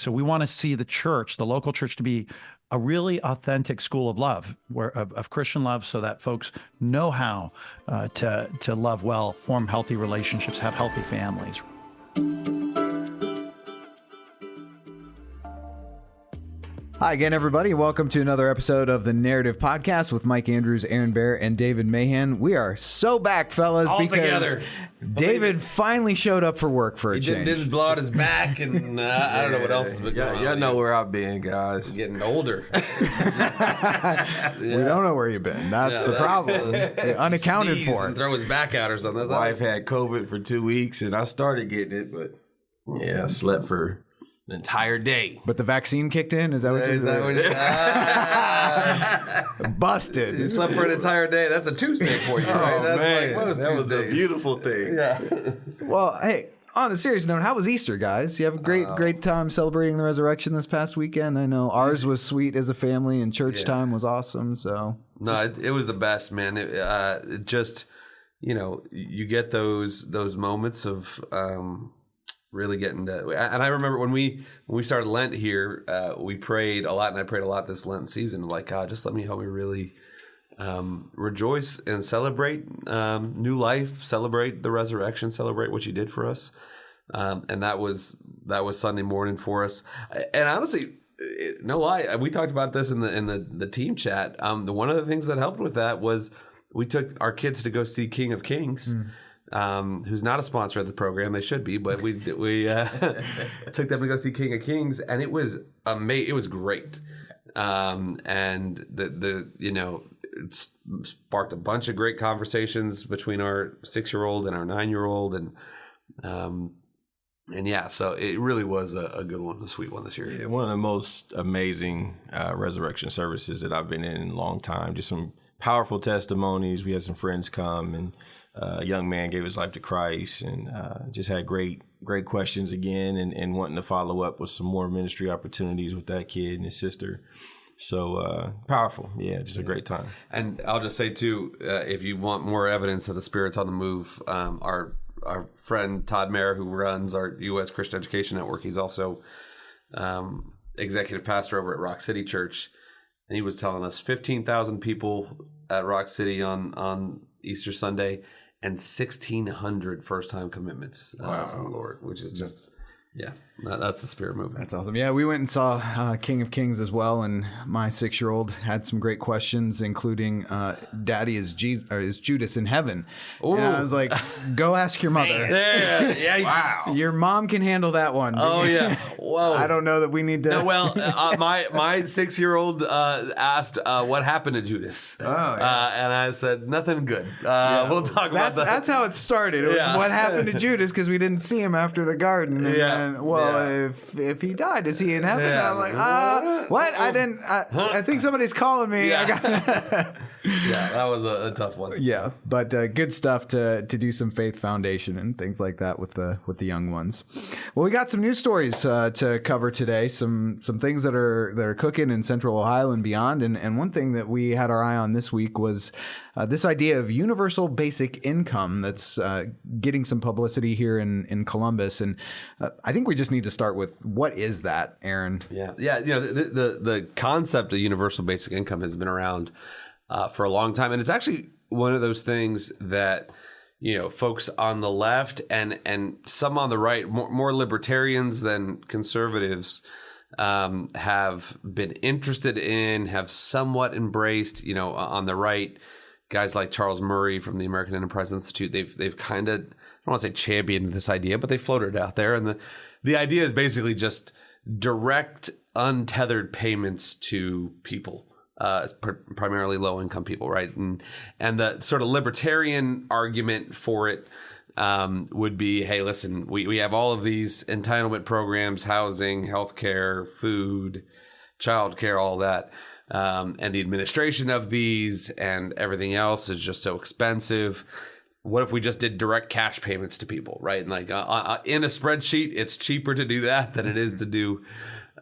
So we want to see the church, the local church, to be a really authentic school of love, of Christian love, so that folks know how to love well, form healthy relationships, have healthy families. Hi again, everybody. Welcome to another episode of the Narrative Podcast with Mike Andrews, Aaron Baer, and David Mahan. We are so back, fellas, all because together. David finally showed up for work for a change. He didn't blow out his back, and I don't know what else has been going on. Y'all know where I've been, guys. Getting older. We don't know where you've been. That's the problem. You're unaccounted for. And throw his back out or something. My wife had COVID for 2 weeks, and I started getting it, but I slept for an entire day. But the vaccine kicked in? Is that what you said? Busted. You slept for an entire day. That's a Tuesday for you, right? That's man. like most that Tuesdays. was a beautiful thing. Yeah. Well, hey, on a serious note, how was Easter, guys? You have a great time celebrating the resurrection this past weekend. I know ours was sweet as a family, and church time was awesome. So it was the best, man. It just, you get those moments of really getting to. And I remember when we started Lent here, we prayed a lot, and I prayed a lot this Lent season. Like, God, just help me really rejoice and celebrate new life, celebrate the resurrection, celebrate what you did for us. And that was Sunday morning for us. And honestly, no lie, we talked about this in the team chat. One of the things that helped with that was we took our kids to go see King of Kings. Who's not a sponsor of the program. They should be, but we took them to go see King of Kings, and it was amazing. It was great, and it sparked a bunch of great conversations between our 6-year-old and our 9-year-old, and yeah, so it really was a good one, a sweet one this year. Yeah, one of the most amazing resurrection services that I've been in a long time. Just some powerful testimonies. We had some friends come, and a young man gave his life to Christ, and just had great questions again, and wanting to follow up with some more ministry opportunities with that kid and his sister. So powerful. Yeah, just a great time. And I'll just say too, if you want more evidence that the Spirit's on the move, our friend Todd Mayer, who runs our U.S. Christian Education Network, he's also executive pastor over at Rock City Church, and he was telling us 15,000 people at Rock City on Easter Sunday, and 1,600 first-time commitments to the Lord, which is just, that's the Spirit moving. That's awesome. Yeah, we went and saw King of Kings as well, and my 6-year-old had some great questions, including, Daddy, is Judas in heaven? Ooh. And I was like, go ask your mother. Wow. Your mom can handle that one. Oh, yeah. Whoa. I don't know that we need to. No, well, my 6-year-old asked what happened to Judas. Oh, yeah. And I said, nothing good. We'll talk about that. That's how it started. It was what happened to Judas, because we didn't see him after the garden. And if he died, is he in heaven? Yeah. I'm like, what? I didn't. I think somebody's calling me. Yeah. That was a tough one. Yeah, but good stuff to do some faith foundation and things like that with the young ones. Well, we got some news stories to cover today. Some things that are cooking in Central Ohio and beyond. And one thing that we had our eye on this week was this idea of universal basic income that's getting some publicity here in Columbus. And I think we just need to start with, what is that, Aaron? Yeah. The concept of universal basic income has been around for a long time, and it's actually one of those things that folks on the left and some on the right, more libertarians than conservatives, have been interested in, have somewhat embraced. On the right, guys like Charles Murray from the American Enterprise Institute, they've kind of, I don't want to say championed this idea, but they floated it out there, and the idea is basically just direct, untethered payments to people. Primarily low-income people, right? And the sort of libertarian argument for it would be, hey, listen, we have all of these entitlement programs, housing, healthcare, food, childcare, all that. And the administration of these and everything else is just so expensive. What if we just did direct cash payments to people, right? And like in a spreadsheet, it's cheaper to do that than it is to do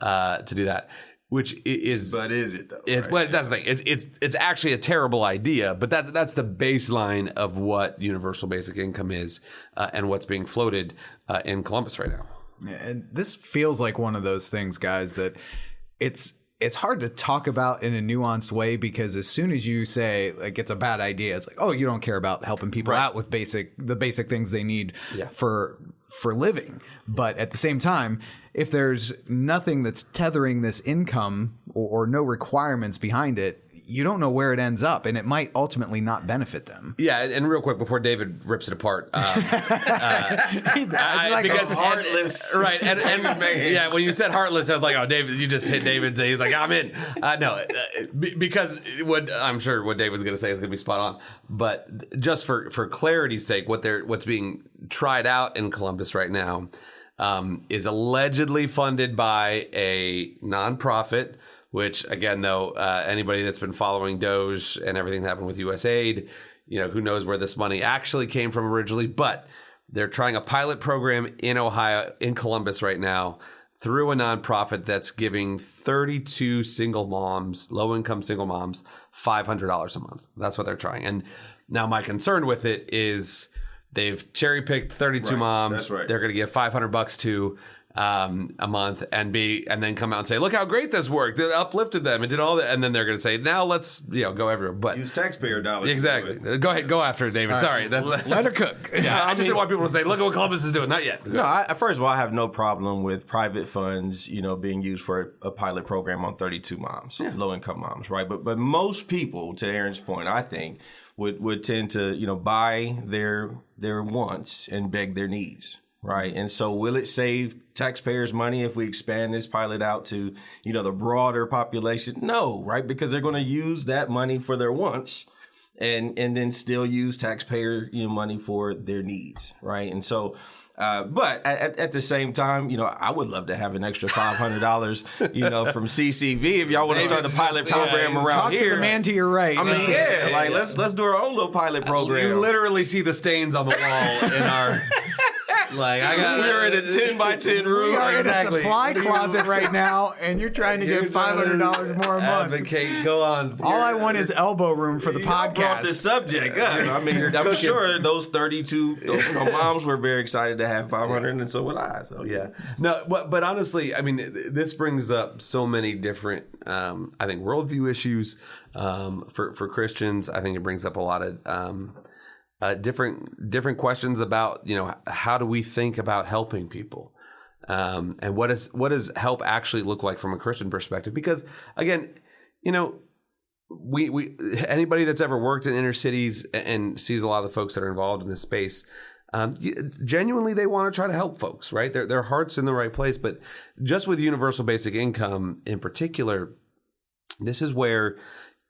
that. Which is, but is it though? It's, well, that's the thing. It's actually a terrible idea, but that's the baseline of what universal basic income is, and what's being floated in Columbus right now. And this feels like one of those things, guys, that it's hard to talk about in a nuanced way, because as soon as you say like it's a bad idea, it's like, oh, you don't care about helping people out with the basic things they need for living. But at the same time, if there's nothing that's tethering this income or no requirements behind it, you don't know where it ends up, and it might ultimately not benefit them. Yeah, and real quick before David rips it apart, Because heartless, right? And yeah, when you said heartless, I was like, oh, David, you just hit David. He's like, I'm in. No, because what I'm sure what David's going to say is going to be spot on. But just for clarity's sake, what's being tried out in Columbus right now is allegedly funded by a nonprofit. Which, again, though, anybody that's been following Doge and everything that happened with USAID, who knows where this money actually came from originally. But they're trying a pilot program in Ohio, in Columbus right now, through a nonprofit that's giving 32 single moms, low-income single moms, $500 a month. That's what they're trying. And now my concern with it is they've cherry-picked 32 moms. That's right. They're going to give $500 to a month and then come out and say, look how great this worked. It uplifted them. It did all that. And then they're going to say, now let's go everywhere. But use taxpayer dollars. Exactly. Go ahead. Go after it, David. Sorry. Let her cook. Yeah, I just didn't want people to say, look at what Columbus is doing. Not yet. No, first of all, I have no problem with private funds, being used for a pilot program on 32 moms, low-income moms, right? But most people, to Aaron's point, I think, would tend to, buy their wants and beg their needs. Right. And so will it save taxpayers money if we expand this pilot out to, the broader population? No. Right. Because they're going to use that money for their wants and then still use taxpayer money for their needs. Right. And so but at the same time, I would love to have an extra $500, from CCV if y'all want to start a pilot program around here. Talk to the man to your right. I mean, let's do our own little pilot program. You literally see the stains on the wall in our. We're in a 10 by 10 room. We are in a supply closet right now, and you're trying to get $500 more a month. Advocate, go on. All I want is elbow room for the podcast. Brought this subject up. I mean, I'm sure those 32 moms were very excited to have 500, and so would I. So yeah, no, but honestly, I mean, this brings up so many different, I think, worldview issues for Christians. I think it brings up a lot of. Different questions about how do we think about helping people, and what does help actually look like from a Christian perspective? Because again, we anybody that's ever worked in inner cities and sees a lot of the folks that are involved in this space, genuinely they want to try to help folks, right? Their heart's in the right place. But just with universal basic income in particular, this is where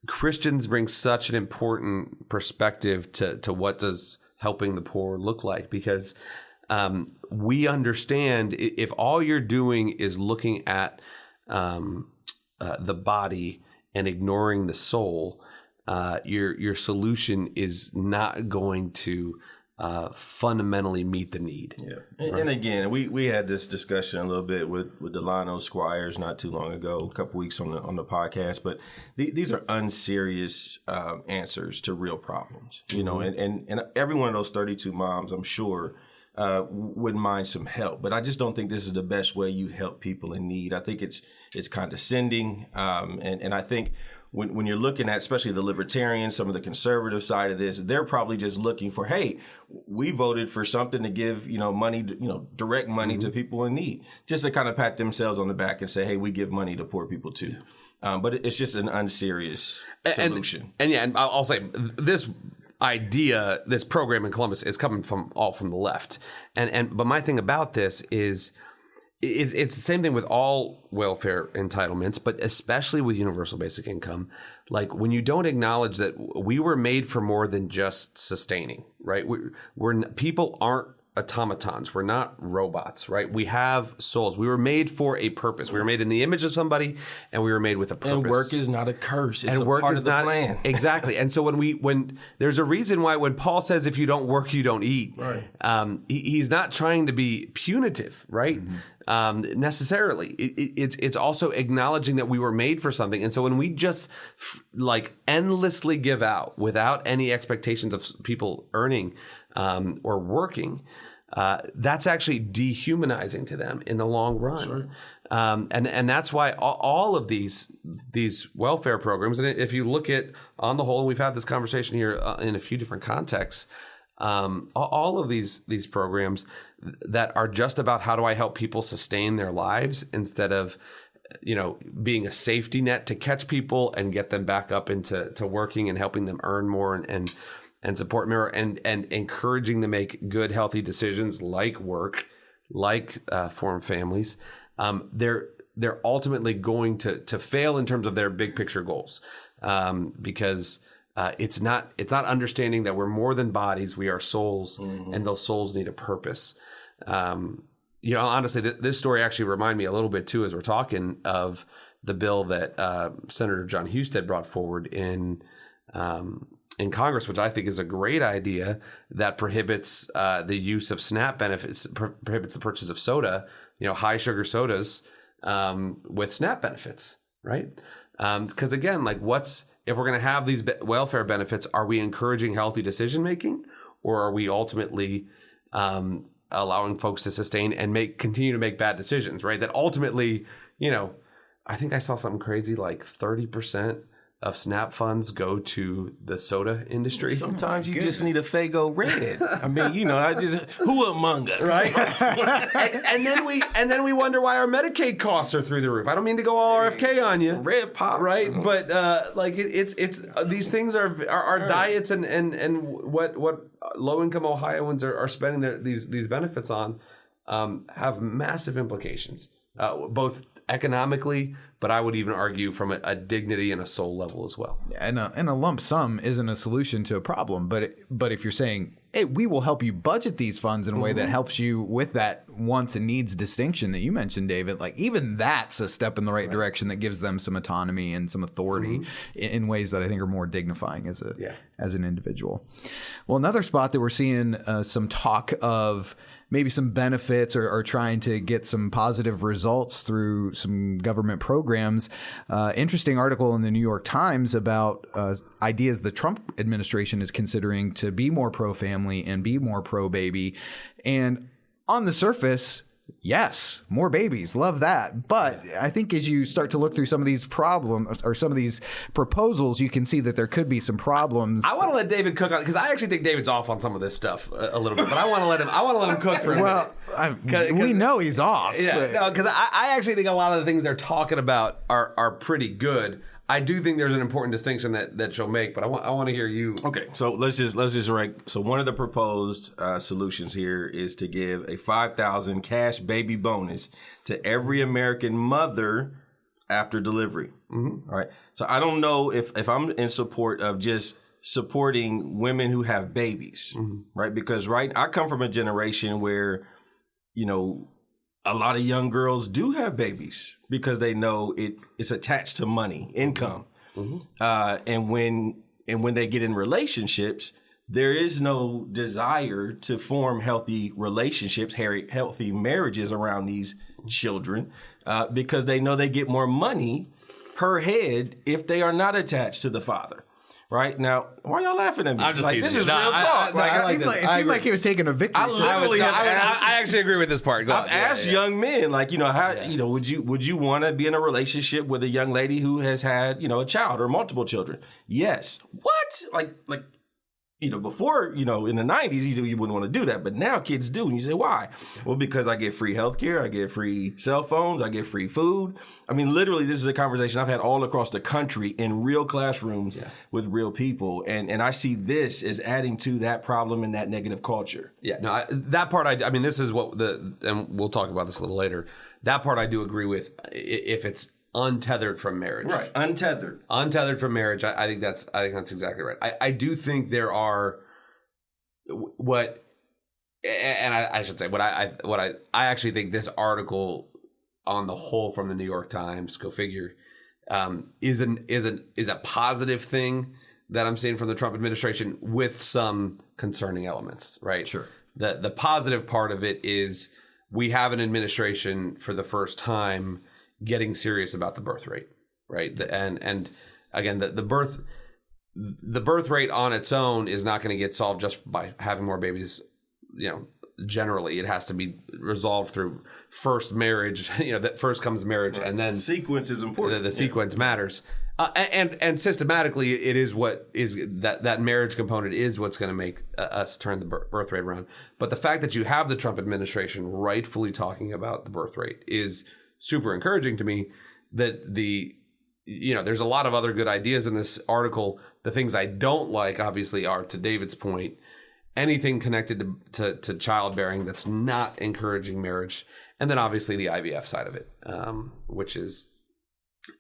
Christians bring such an important perspective to what does helping the poor look like, because we understand if all you're doing is looking at the body and ignoring the soul, your solution is not going to fundamentally meet the need. Yeah, and again, we had this discussion a little bit with Delano Squires not too long ago, a couple weeks on the podcast. But these are unserious answers to real problems, and every one of those 32 moms, I'm sure, wouldn't mind some help. But I just don't think this is the best way you help people in need. I think it's condescending, and I think. When you're looking at, especially the libertarians, some of the conservative side of this, they're probably just looking for, hey, we voted for something to give, money, direct money to people in need, just to kind of pat themselves on the back and say, hey, we give money to poor people too. But it's just an unserious solution. And I'll say this idea, this program in Columbus is coming from the left. But my thing about this is, it's the same thing with all welfare entitlements, but especially with universal basic income. Like when you don't acknowledge that we were made for more than just sustaining, right? People aren't automatons. We're not robots, right? We have souls. We were made for a purpose. We were made in the image of somebody, and we were made with a purpose. And work is not a curse. It's and a work part is of the not, plan. Exactly. And so when there's a reason why when Paul says if you don't work, you don't eat, right. He's not trying to be punitive, right? Mm-hmm. Necessarily. It's also acknowledging that we were made for something. And so when we just endlessly give out without any expectations of people earning or working, that's actually dehumanizing to them in the long run. Sure. And that's why all of these welfare programs, and if you look at on the whole, and we've had this conversation here in a few different contexts, all of these programs that are just about how do I help people sustain their lives instead of being a safety net to catch people and get them back up into working and helping them earn more and support more and encouraging them to make good, healthy decisions like work, like form families. They're ultimately going to fail in terms of their big picture goals because it's not understanding that we're more than bodies, we are souls, and those souls need a purpose. Honestly, this story actually reminded me a little bit too, as we're talking, of the bill that Senator John Husted brought forward in Congress, which I think is a great idea that prohibits the use of SNAP benefits, prohibits the purchase of soda, high sugar sodas with SNAP benefits, right? Because again, if we're going to have these welfare benefits, are we encouraging healthy decision making, or are we ultimately allowing folks to sustain and continue to make bad decisions, right? That ultimately, I think I saw something crazy like 30% of SNAP funds go to the soda industry. Sometimes you just need a Faygo Red. I mean, who among us, right? and then we wonder why our Medicaid costs are through the roof. I don't mean to go all RFK on you, red pop, right? But it's these things are our diets and what low income Ohioans are spending these benefits on have massive implications, both economically, but I would even argue from a dignity and a soul level as well. And a lump sum isn't a solution to a problem, but if you're saying, hey, we will help you budget these funds in a way that helps you with that wants and needs distinction that you mentioned, David, even that's a step in the right direction that gives them some autonomy and some authority in ways that I think are more dignifying as an individual. Well, another spot that we're seeing some talk of maybe some benefits or trying to get some positive results through some government programs. Interesting article in the New York Times about ideas the Trump administration is considering to be more pro-family and be more pro-baby. And on the surface, yes, more babies, love that. But I think as you start to look through some of these problems or some of these proposals, you can see that there could be some problems. I want to let David cook on, because I actually think David's off on some of this stuff a little bit, but I want to let him cook for a minute. We know he's off. Yeah, no, because I actually think a lot of the things they're talking about are pretty good. I do think there's an important distinction that she'll make, but I want to hear you. Okay, so let's just rank. So one of the proposed solutions here is to give a $5,000 cash baby bonus to every American mother after delivery. All right. So I don't know if I'm in support of just supporting women who have babies, right? Because I come from a generation where, a lot of young girls do have babies because they know it's attached to money, income. And when they get in relationships, there is no desire to form healthy relationships, healthy marriages around these children because they know they get more money per head if they are not attached to the father. Right now, why are y'all laughing at me? I'm just teasing. This is real talk. It seemed like he was taking a victory. I actually agree with this part. I've asked young men, would you want to be in a relationship with a young lady who has had, a child or multiple children? Yes. What? Before, in the 90s, you wouldn't want to do that. But now kids do. And you say, why? Well, because I get free healthcare. I get free cell phones. I get free food. I mean, literally, this is a conversation I've had all across the country in real classrooms with real people. And I see this as adding to that problem and that negative culture. Yeah, no, that part, I mean, this is and we'll talk about this a little later. That part I do agree with if it's untethered from marriage. Right. Untethered from marriage. I think that's exactly right. I do think there are I should say what I actually think this article on the whole from the New York Times, go figure, is a positive thing that I'm seeing from the Trump administration with some concerning elements, right? Sure. The positive part of it is we have an administration for the first time getting serious about the birth rate, right? And again, the birth rate on its own is not going to get solved just by having more babies, generally. It has to be resolved through first marriage. That first comes marriage, and then sequence is important. The sequence matters. And systematically, it is what is that marriage component is what's going to make us turn the birth rate around. But the fact that you have the Trump administration rightfully talking about the birth rate is super encouraging to me. That there's a lot of other good ideas in this article. The things I don't like, obviously, are, to David's point, anything connected to childbearing that's not encouraging marriage, and then obviously the IVF side of it, which is.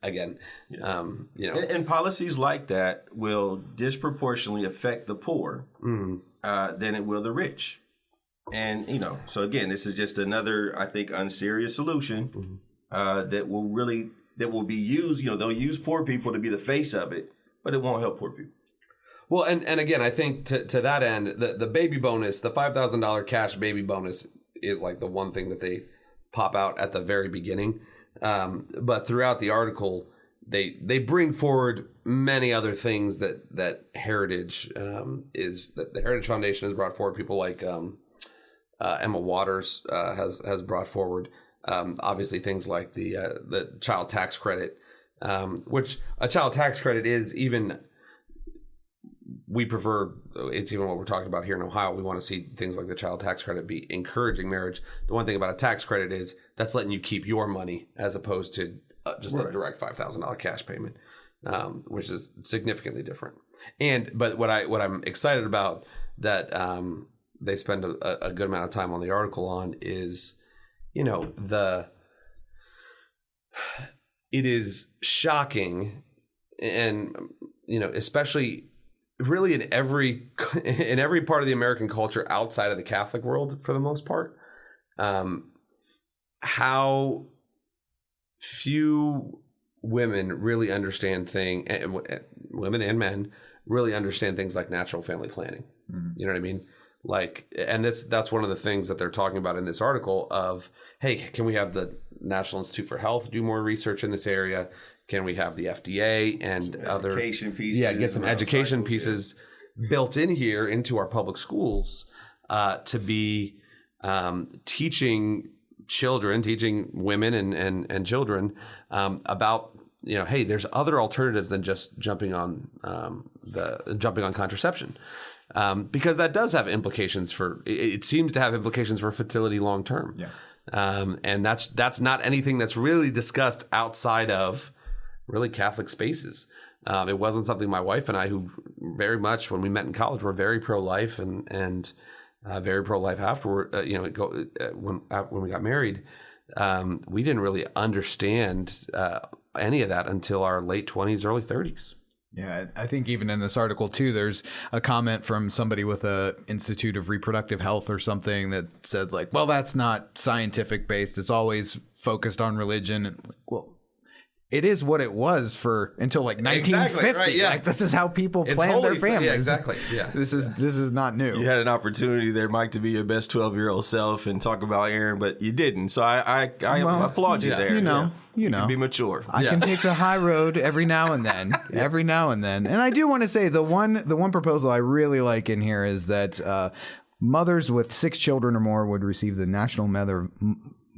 Again, and policies like that will disproportionately affect the poor than it will the rich. And, so again, this is just another, I think, unserious solution that will be used. They'll use poor people to be the face of it, but it won't help poor people. Well, and again, I think to that end, the baby bonus, the $5,000 cash baby bonus is like the one thing that they pop out at the very beginning. But throughout the article, they bring forward many other things that Heritage that the Heritage Foundation has brought forward. People like Emma Waters has brought forward. Obviously, things like the child tax credit, which a child tax credit is even. We prefer, it's even what we're talking about here in Ohio. We want to see things like the child tax credit be encouraging marriage. The one thing about a tax credit is that's letting you keep your money as opposed to just a direct $5,000 cash payment, which is significantly different. But what I'm excited about that they spend a good amount of time on the article on is, it is shocking, and especially. Really in every part of the American culture outside of the Catholic world, for the most part, how few women really understand women and men really understand things like natural family planning. Mm-hmm. You know what I mean? And that's one of the things that they're talking about in this article of, hey, can we have the National Institute for Health do more research in this area? Can we have the FDA and other education pieces? Yeah, get some education pieces built in here into our public schools to be teaching women and children about hey, there's other alternatives than just jumping on contraception, because that does have implications it seems to have implications for fertility long term. Yeah, and that's not anything that's really discussed outside of really Catholic spaces. It wasn't something my wife and I, who very much when we met in college, were very pro-life and very pro-life afterward. When we got married, we didn't really understand any of that until our late 20s, early 30s. Yeah, I think even in this article too, there's a comment from somebody with a Institute of Reproductive Health or something that said like, well, that's not scientific based. It's always focused on religion. And well, it is what it was until like 1950. Exactly, right, yeah. Like this is how people plan their families. Yeah, exactly. Yeah. This is not new. You had an opportunity there, Mike, to be your best 12-year-old self and talk about Aaron, but you didn't. So I applaud you there. You can be mature. I can take the high road every now and then. And I do want to say the one proposal I really like in here is that mothers with 6 children or more would receive the National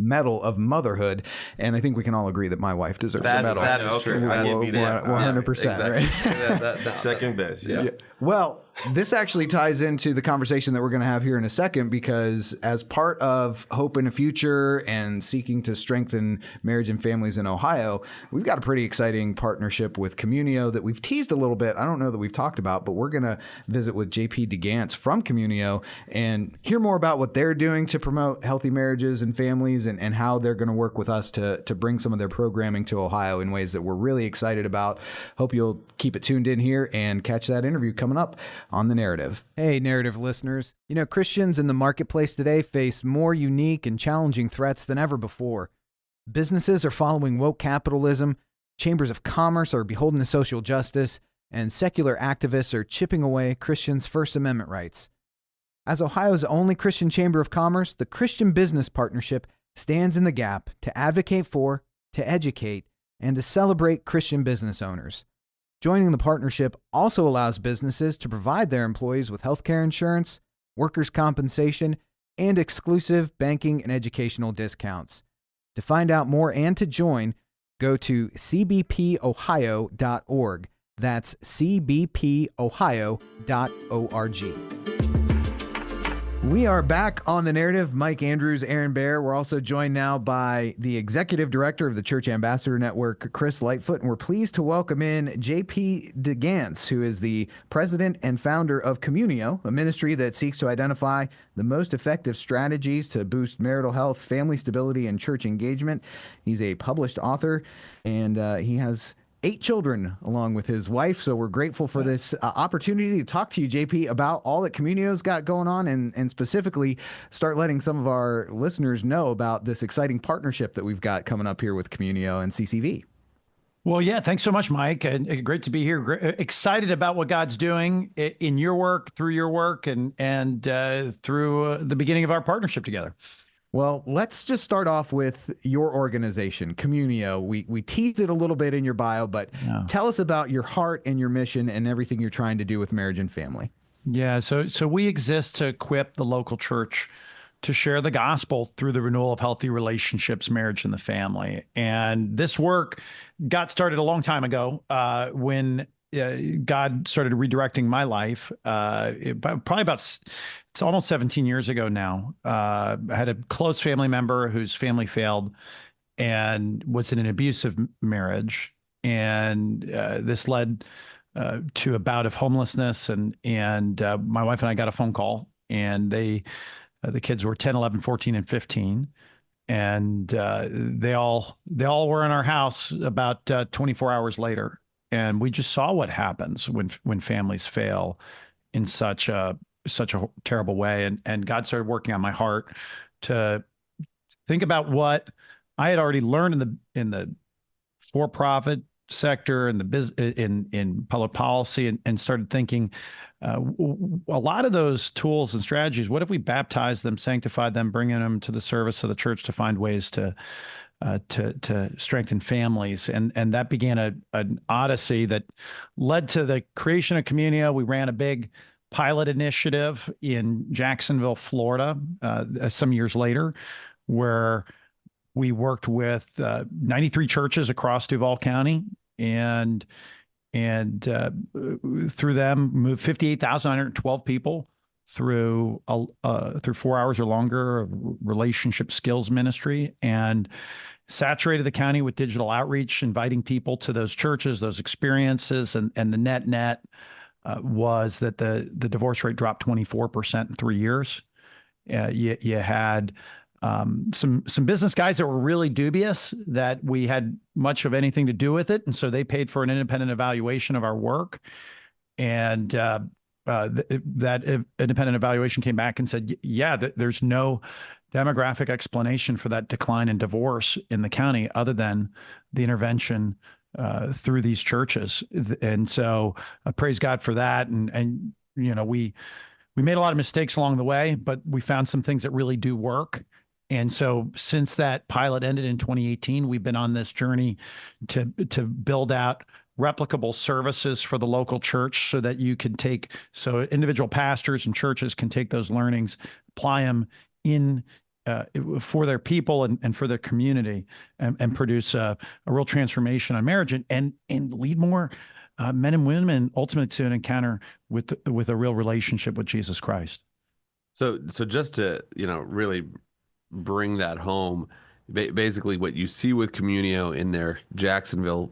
Medal of Motherhood, and I think we can all agree that my wife deserves a medal. That is true. I give you that. 100%. Exactly. Right? Second best. Yeah. Well, this actually ties into the conversation that we're going to have here in a second, because as part of Hope in the Future and seeking to strengthen marriage and families in Ohio, we've got a pretty exciting partnership with Communio that we've teased a little bit. I don't know that we've talked about, but we're going to visit with JP De Gance from Communio and hear more about what they're doing to promote healthy marriages and families, and how they're going to work with us to bring some of their programming to Ohio in ways that we're really excited about. Hope you'll keep it tuned in here and catch that interview coming up on The Narrative. Hey, Narrative listeners. Christians in the marketplace today face more unique and challenging threats than ever before. Businesses are following woke capitalism, chambers of commerce are beholden to social justice, and secular activists are chipping away Christians' First Amendment rights. As Ohio's only Christian Chamber of Commerce, the Christian Business Partnership stands in the gap to advocate for, to educate, and to celebrate Christian business owners. Joining the partnership also allows businesses to provide their employees with healthcare insurance, workers' compensation, and exclusive banking and educational discounts. To find out more and to join, go to cbpohio.org. That's cbpohio.org. We are back on The Narrative. Mike Andrews, Aaron Baer. We're also joined now by the Executive Director of the Church Ambassador Network, Chris Lightfoot, and we're pleased to welcome in JP De Gance, who is the president and founder of Communio, a ministry that seeks to identify the most effective strategies to boost marital health, family stability, and church engagement. He's a published author, and he has 8 children along with his wife. So we're grateful for this opportunity to talk to you, JP, about all that Communio's got going on, and specifically start letting some of our listeners know about this exciting partnership that we've got coming up here with Communio and CCV. Well, yeah, thanks so much, Mike. And great to be here. Excited about what God's doing in your work, and through the beginning of our partnership together. Well, let's just start off with your organization, Communio. We teased it a little bit in your bio, but tell us about your heart and your mission and everything you're trying to do with marriage and family. Yeah, so we exist to equip the local church to share the gospel through the renewal of healthy relationships, marriage, and the family. And this work got started a long time ago when God started redirecting my life. It's almost 17 years ago now. I had a close family member whose family failed and was in an abusive marriage. And this led to a bout of homelessness. And my wife and I got a phone call, and the kids were 10, 11, 14, and 15. And they all were in our house about 24 hours later. And we just saw what happens when families fail in such a terrible way. And God started working on my heart to think about what I had already learned in the for-profit sector and in public policy, and started thinking a lot of those tools and strategies, what if we baptize them, sanctified them, bringing them to the service of the church to find ways to strengthen families. And that began an odyssey that led to the creation of Communio. We ran a big pilot initiative in Jacksonville, Florida, some years later, where we worked with 93 churches across Duval County, and through them moved 58,112 people through 4 hours or longer of relationship skills ministry, and saturated the county with digital outreach, inviting people to those churches, those experiences, and the net was that the divorce rate dropped 24% in 3 years. You had some business guys that were really dubious that we had much of anything to do with it, and so they paid for an independent evaluation of our work, and that independent evaluation came back and said, yeah, there's no demographic explanation for that decline in divorce in the county other than the intervention through these churches. And so praise God for that. And we made a lot of mistakes along the way, but we found some things that really do work. And so since that pilot ended in 2018, we've been on this journey to build out replicable services for the local church so that so individual pastors and churches can take those learnings, apply them for their people and for their community, and produce a real transformation on marriage and lead more men and women ultimately to an encounter with a real relationship with Jesus Christ. So just to really bring that home, basically what you see with Communio in their Jacksonville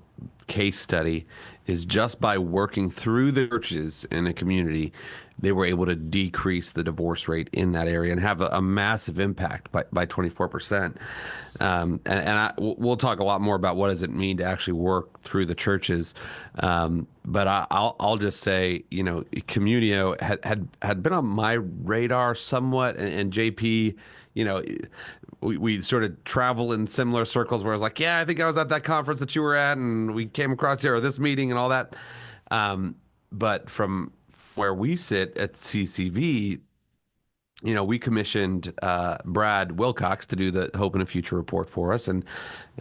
case study is just by working through the churches in a community, they were able to decrease the divorce rate in that area and have a massive impact by 24%. We'll talk a lot more about what does it mean to actually work through the churches. But I'll just say, Communio had been on my radar somewhat, and JP, we sort of travel in similar circles where I was like, yeah, I think I was at that conference that you were at, and we came across you, or this meeting and all that. But from where we sit at CCV, we commissioned Brad Wilcox to do the Hope in a Future report for us and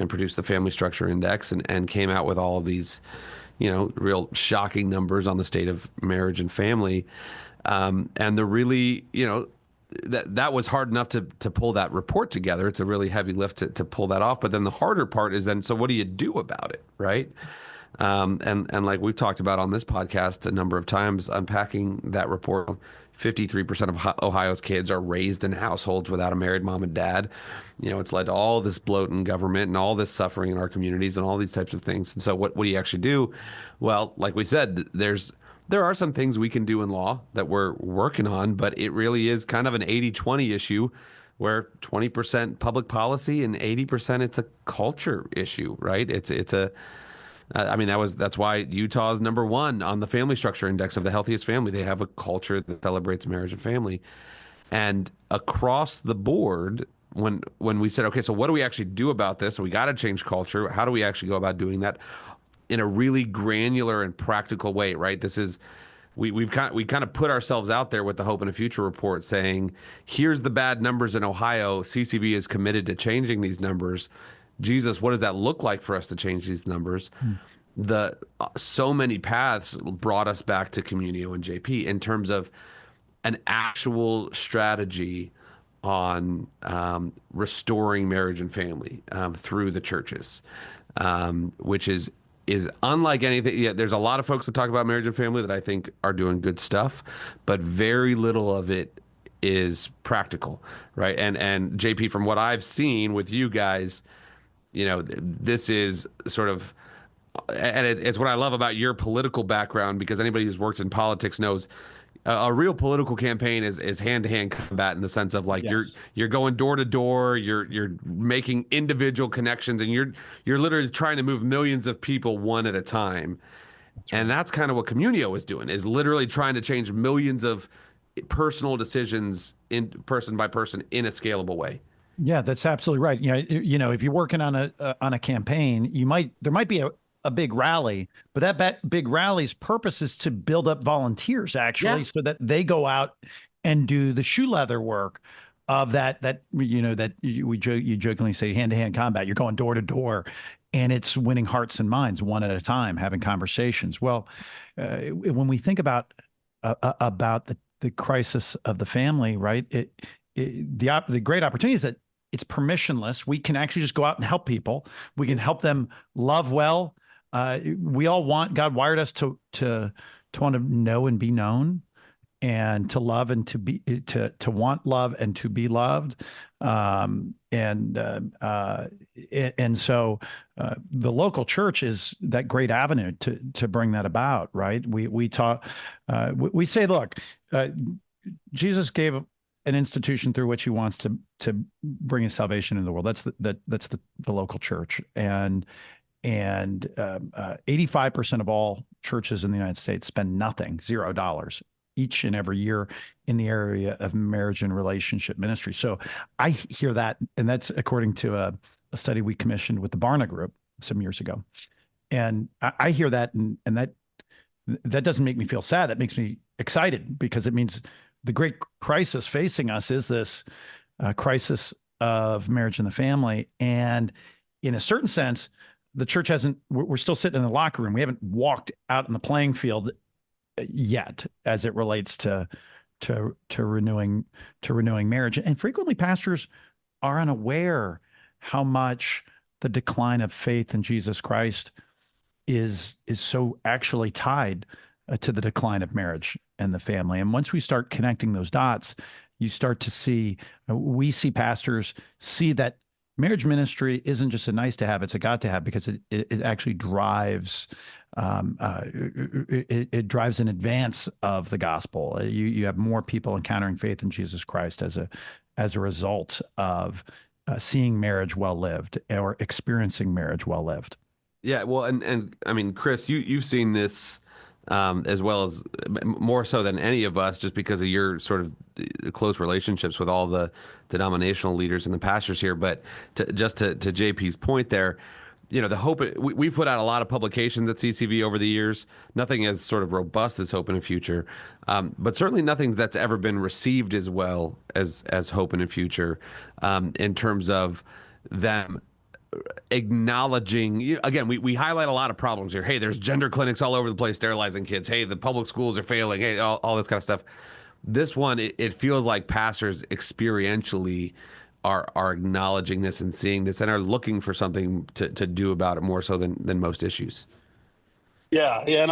produce the Family Structure Index, and came out with all of these, real shocking numbers on the state of marriage and family. And the really, that was hard enough to pull that report together. It's a really heavy lift to pull that off. But then the harder part is then, so what do you do about it, right? And like we've talked about on this podcast a number of times, unpacking that report, 53% of Ohio's kids are raised in households without a married mom and dad. It's led to all this bloat in government and all this suffering in our communities and all these types of things. And so what do you actually do? Well, like we said, there are some things we can do in law that we're working on, but it really is kind of an 80-20 issue where 20% public policy and 80% it's a culture issue, right? That's why Utah is number one on the family structure index of the healthiest family. They have a culture that celebrates marriage and family. And across the board, when we said, okay, so what do we actually do about this? So we got to change culture. How do we actually go about doing that in a really granular and practical way, right? We kind of put ourselves out there with the Hope in a Future report saying, here's the bad numbers in Ohio. CCV is committed to changing these numbers. Jesus, what does that look like for us to change these numbers? So many paths brought us back to Communio and JP in terms of an actual strategy on restoring marriage and family through the churches, which is unlike anything. Yeah, there's a lot of folks that talk about marriage and family that I think are doing good stuff, but very little of it is practical, right? And JP, from what I've seen with you guys, this is sort of, and it's what I love about your political background, because anybody who's worked in politics knows a real political campaign is hand-to-hand combat in the sense of like, yes, you're going door to door, you're making individual connections, and you're literally trying to move millions of people one at a time. And that's kind of what Communio is doing, is literally trying to change millions of personal decisions in person by person in a scalable way. Yeah, that's absolutely right. If you're working on a campaign, there might be a big rally, but that big rally's purpose is to build up volunteers, actually, so that they go out and do the shoe leather work of you jokingly say hand-to-hand combat. You're going door to door, and it's winning hearts and minds one at a time, having conversations. Well, when we think about the crisis of the family, right? The great opportunity is that it's permissionless. We can actually just go out and help people. We can help them love well. We all God wired us to want to know and be known, and to love and to want love and to be loved. And so the local church is that great avenue to bring that about, right? We say, look, Jesus gave an institution through which he wants to bring his salvation into the world. That's the local church. And 85% of all churches in the United States spend nothing, $0 each and every year in the area of marriage and relationship ministry. So I hear that, and that's according to a study we commissioned with the Barna Group some years ago. And I hear that, and that doesn't make me feel sad. That makes me excited, because it means the great crisis facing us is this crisis of marriage and the family. And in a certain sense, the church we're still sitting in the locker room. We haven't walked out in the playing field yet as it relates to renewing marriage. And frequently pastors are unaware how much the decline of faith in Jesus Christ is so actually tied to the decline of marriage and the family. And once we start connecting those dots, we see pastors see that marriage ministry isn't just a nice to have, it's a got to have, because it actually drives it drives in advance of the gospel. You have more people encountering faith in Jesus Christ as a result of seeing marriage well lived, or experiencing marriage well lived. Yeah, well, and I mean, Chris, you've seen this as well as more so than any of us, just because of your sort of close relationships with all the denominational leaders and the pastors here. But to JP's point there, the Hope, we've put out a lot of publications at CCV over the years. Nothing as sort of robust as Hope in the Future, but certainly nothing that's ever been received as well as Hope in the Future, in terms of them acknowledging, again, we highlight a lot of problems here. Hey, there's gender clinics all over the place sterilizing kids. Hey, the public schools are failing. Hey, all this kind of stuff. This one, it feels like pastors experientially are acknowledging this and seeing this and are looking for something to do about it more so than most issues. Yeah, and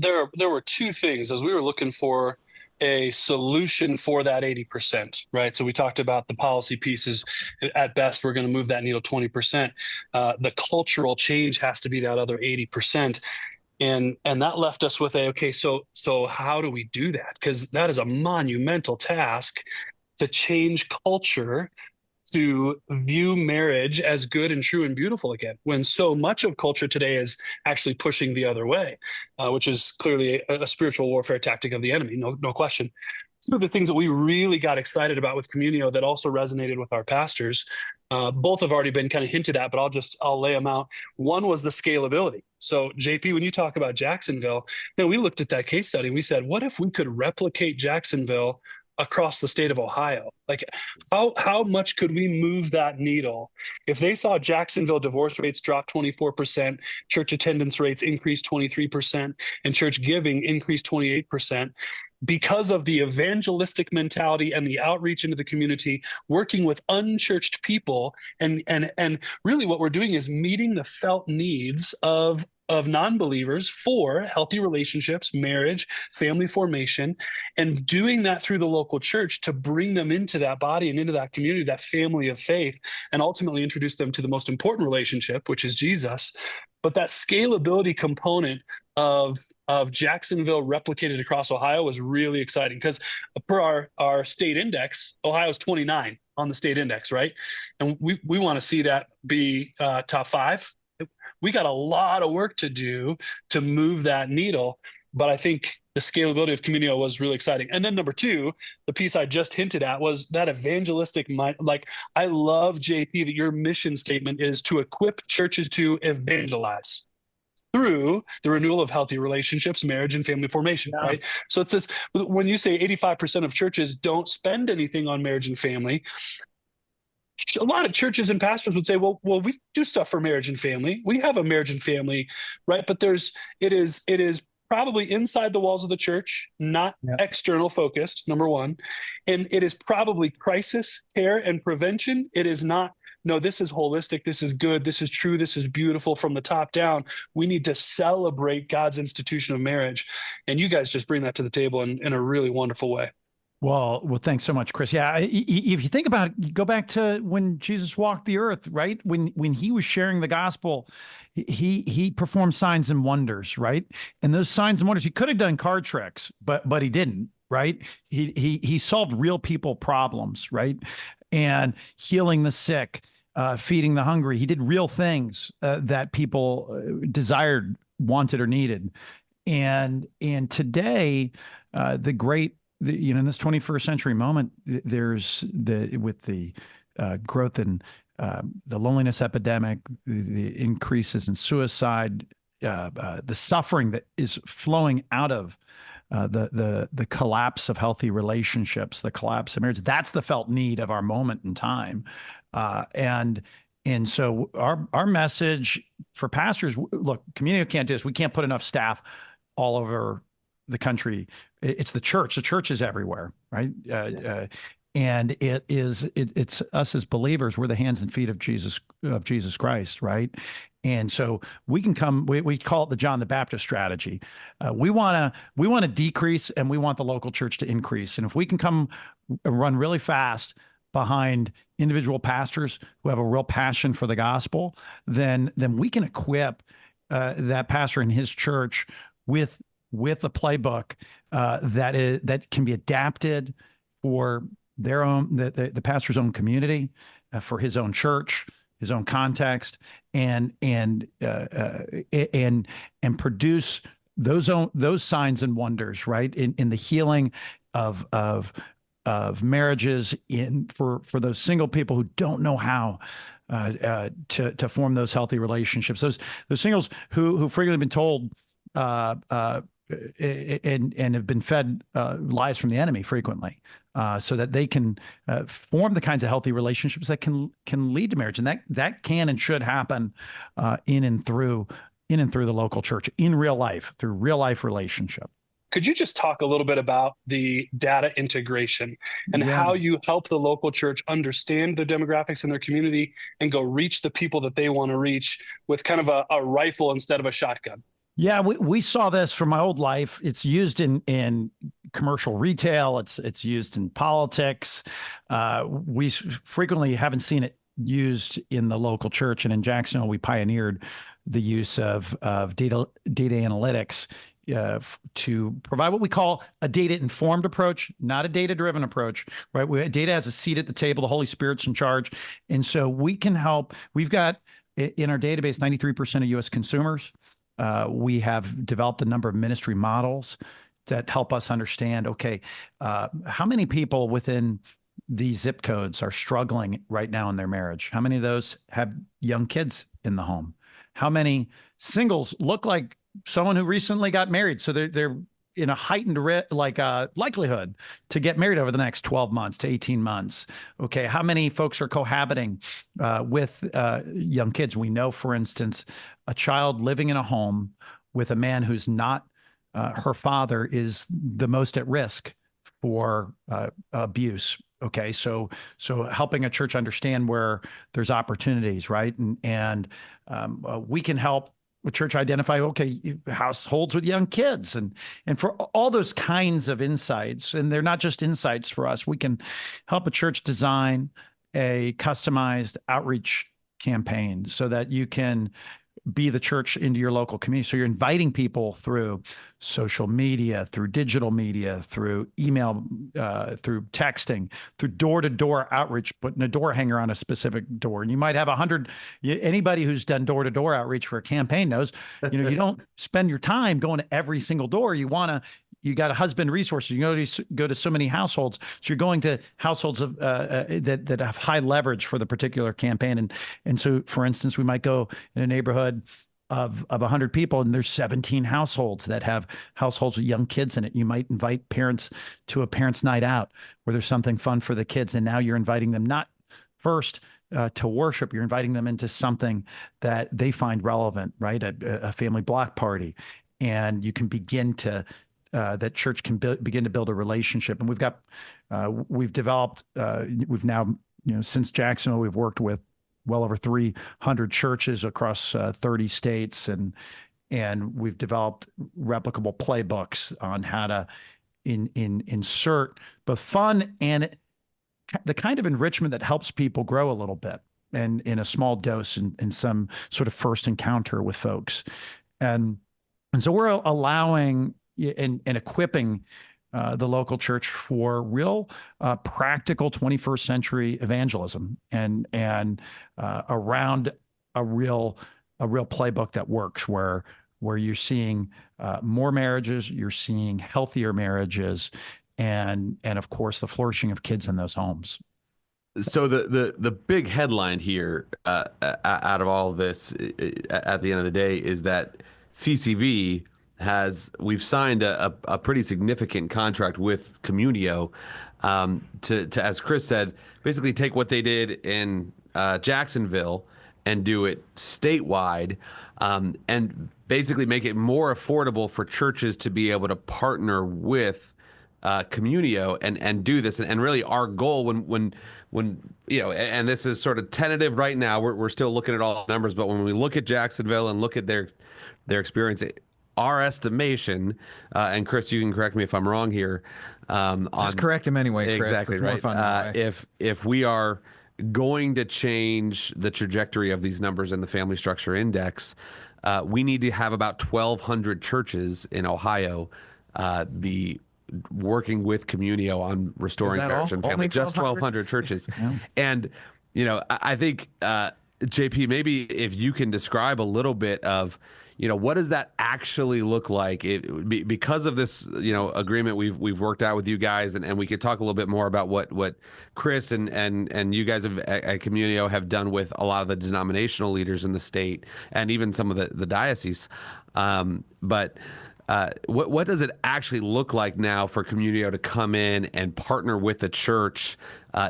there were two things as we were looking for a solution for that 80%, right? So we talked about the policy pieces. At best, we're going to move that needle 20%. The cultural change has to be that other 80%. And that left us with so how do we do that? Because that is a monumental task to change culture, to view marriage as good and true and beautiful again, when so much of culture today is actually pushing the other way, which is clearly a spiritual warfare tactic of the enemy, no question. Two of the things that we really got excited about with Communio that also resonated with our pastors, both have already been kind of hinted at, but I'll lay them out. One was the scalability. So JP, when you talk about Jacksonville, we looked at that case study and we said, what if we could replicate Jacksonville across the state of Ohio? Like how much could we move that needle if they saw Jacksonville divorce rates drop 24%, church attendance rates increase 23%, and church giving increase 28%? Because of the evangelistic mentality and the outreach into the community, working with unchurched people, and really what we're doing is meeting the felt needs of non-believers for healthy relationships, marriage, family formation, and doing that through the local church to bring them into that body and into that community, that family of faith, and ultimately introduce them to the most important relationship, which is Jesus. But that scalability component of Jacksonville replicated across Ohio was really exciting because per our state index, Ohio's 29 on the state index, right? And we want to see that be top 5. We got a lot of work to do to move that needle, but I think the scalability of Communio was really exciting. And then number 2, the piece I just hinted at was that evangelistic mind. Like, I love, JP, that your mission statement is to equip churches to evangelize through the renewal of healthy relationships, marriage, and family formation, right? So it's this, when you say 85% of churches don't spend anything on marriage and family, a lot of churches and pastors would say, well, we do stuff for marriage and family. We have a marriage and family, right? But it is probably inside the walls of the church, not external focused, number 1. And it is probably crisis care and prevention. It is not, no, this is holistic. This is good. This is true. This is beautiful from the top down. We need to celebrate God's institution of marriage. And you guys just bring that to the table in a really wonderful way. Well, thanks so much, Chris. Yeah, if you think about it, go back to when Jesus walked the earth, right? When he was sharing the gospel, he performed signs and wonders, right? And those signs and wonders, he could have done card tricks, but he didn't, right? He solved real people problems, right? And healing the sick, feeding the hungry. He did real things that people desired, wanted, or needed. And today, in this 21st century moment, there's with the growth in the loneliness epidemic, the increases in suicide, the suffering that is flowing out of the collapse of healthy relationships, the collapse of marriage. That's the felt need of our moment in time, and so our message for pastors: look, Communio can't do this. We can't put enough staff all over the country. It's the church. The church is everywhere, right? And it's us as believers. We're the hands and feet of Jesus Christ, right? And so we can come. We call it the John the Baptist strategy. We want to decrease, and we want the local church to increase. And if we can come run really fast behind individual pastors who have a real passion for the gospel, then we can equip that pastor in his church with a playbook that can be adapted for their own the pastor's own community, for his own church, his own context, and produce those signs and wonders, right, in the healing of marriages, for those single people who don't know how to form those healthy relationships, those singles who frequently been told and have been fed lies from the enemy frequently, so that they can form the kinds of healthy relationships that can lead to marriage, and that can and should happen in and through the local church, in real life, through real life relationship. Could you just talk a little bit about the data integration and how you help the local church understand the demographics in their community and go reach the people that they want to reach with kind of a rifle instead of a shotgun? Yeah, we saw this from my old life. It's used in commercial retail. It's used in politics. We frequently haven't seen it used in the local church. And in Jacksonville, we pioneered the use of data analytics to provide what we call a data-informed approach, not a data-driven approach, right? Data has a seat at the table. The Holy Spirit's in charge. And so we can help. We've got in our database 93% of U.S. consumers. We have developed a number of ministry models that help us understand, okay, how many people within these zip codes are struggling right now in their marriage? How many of those have young kids in the home? How many singles look like someone who recently got married? So they're in a heightened likelihood to get married over the next 12 months to 18 months. Okay, how many folks are cohabiting with young kids? We know, for instance, a child living in a home with a man who's not her father is the most at risk for abuse. Okay, so helping a church understand where there's opportunities, right? And we can help the church identify, okay, households with young kids, and for all those kinds of insights. And they're not just insights for us. We can help a church design a customized outreach campaign so that you can be the church into your local community. So you're inviting people through social media, through digital media, through email, through texting, through door-to-door outreach, putting a door hanger on a specific door. And you might have 100, anybody who's done door-to-door outreach for a campaign knows, you don't spend your time going to every single door. You got to husband resources. You go to so many households. So you're going to households of that have high leverage for the particular campaign. And so, for instance, we might go in a neighborhood of 100 people, and there's 17 households that have households with young kids in it. You might invite parents to a parents' night out where there's something fun for the kids. And now you're inviting them not first to worship. You're inviting them into something that they find relevant, right? A family block party. And you can begin to that church can begin to build a relationship. And we've developed, we've now, since Jacksonville, we've worked with well over 300 churches across 30 states. And we've developed replicable playbooks on how to insert both fun and the kind of enrichment that helps people grow a little bit and in a small dose in some sort of first encounter with folks. And so we're allowing and equipping the local church for real practical 21st century evangelism and around a real playbook that works where you're seeing more marriages, you're seeing healthier marriages, and of course the flourishing of kids in those homes. So the big headline here out of all of this at the end of the day is that CCV we've signed a pretty significant contract with Communio to, as Chris said, basically take what they did in Jacksonville and do it statewide, and basically make it more affordable for churches to be able to partner with Communio and do this. And really our goal when and this is sort of tentative right now, we're still looking at all the numbers, but when we look at Jacksonville and look at their experience, our estimation, and Chris, you can correct me if I'm wrong here. Just correct him anyway, Chris. Exactly right. If we are going to change the trajectory of these numbers in the Family Structure Index, we need to have about 1,200 churches in Ohio be working with Communio on restoring marriage and family. Only just 1,200 churches. Yeah. And I think JP, maybe if you can describe a little bit of what does that actually look like? Because of this, agreement we've worked out with you guys, and we could talk a little bit more about what Chris and you guys at Communio have done with a lot of the denominational leaders in the state and even some of the diocese. But what does it actually look like now for Communio to come in and partner with the church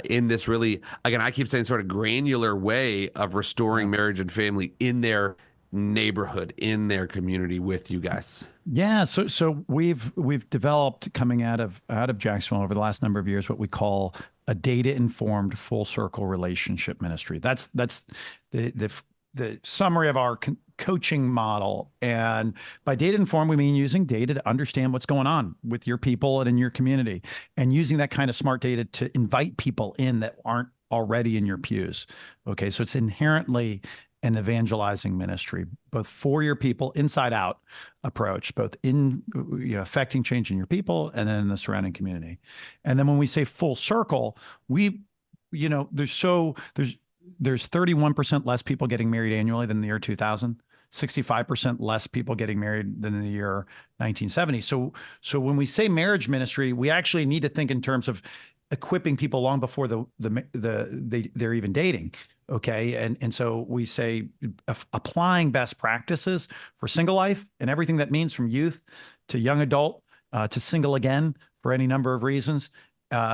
in this really, again, I keep saying sort of granular way of restoring marriage and family in their neighborhood, in their community with you guys? Yeah, so we've developed, coming out of Jacksonville over the last number of years, what we call a data-informed full circle relationship ministry. That's the summary of our coaching model. And by data-informed, we mean using data to understand what's going on with your people and in your community, and using that kind of smart data to invite people in that aren't already in your pews. Okay, so it's inherently an evangelizing ministry, both for your people, inside out approach, both in affecting change in your people and then in the surrounding community. And then when we say full circle, there's 31% less people getting married annually than the year 2000. 65% less people getting married than in the year 1970. So when we say marriage ministry, we actually need to think in terms of equipping people long before they're even dating. Okay. And so we say applying best practices for single life and everything that means, from youth to young adult, to single again for any number of reasons,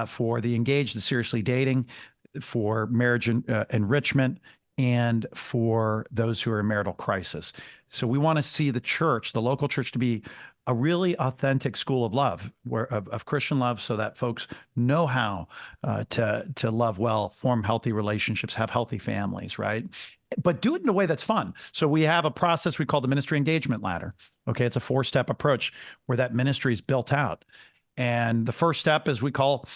for the engaged, the seriously dating, for marriage enrichment, and for those who are in marital crisis. So we want to see the church, the local church, to be a really authentic school of love, of Christian love, so that folks know how to love well, form healthy relationships, have healthy families, right? But do it in a way that's fun. So we have a process we call the ministry engagement ladder. Okay, it's a 4-step approach where that ministry is built out. And the first step is we call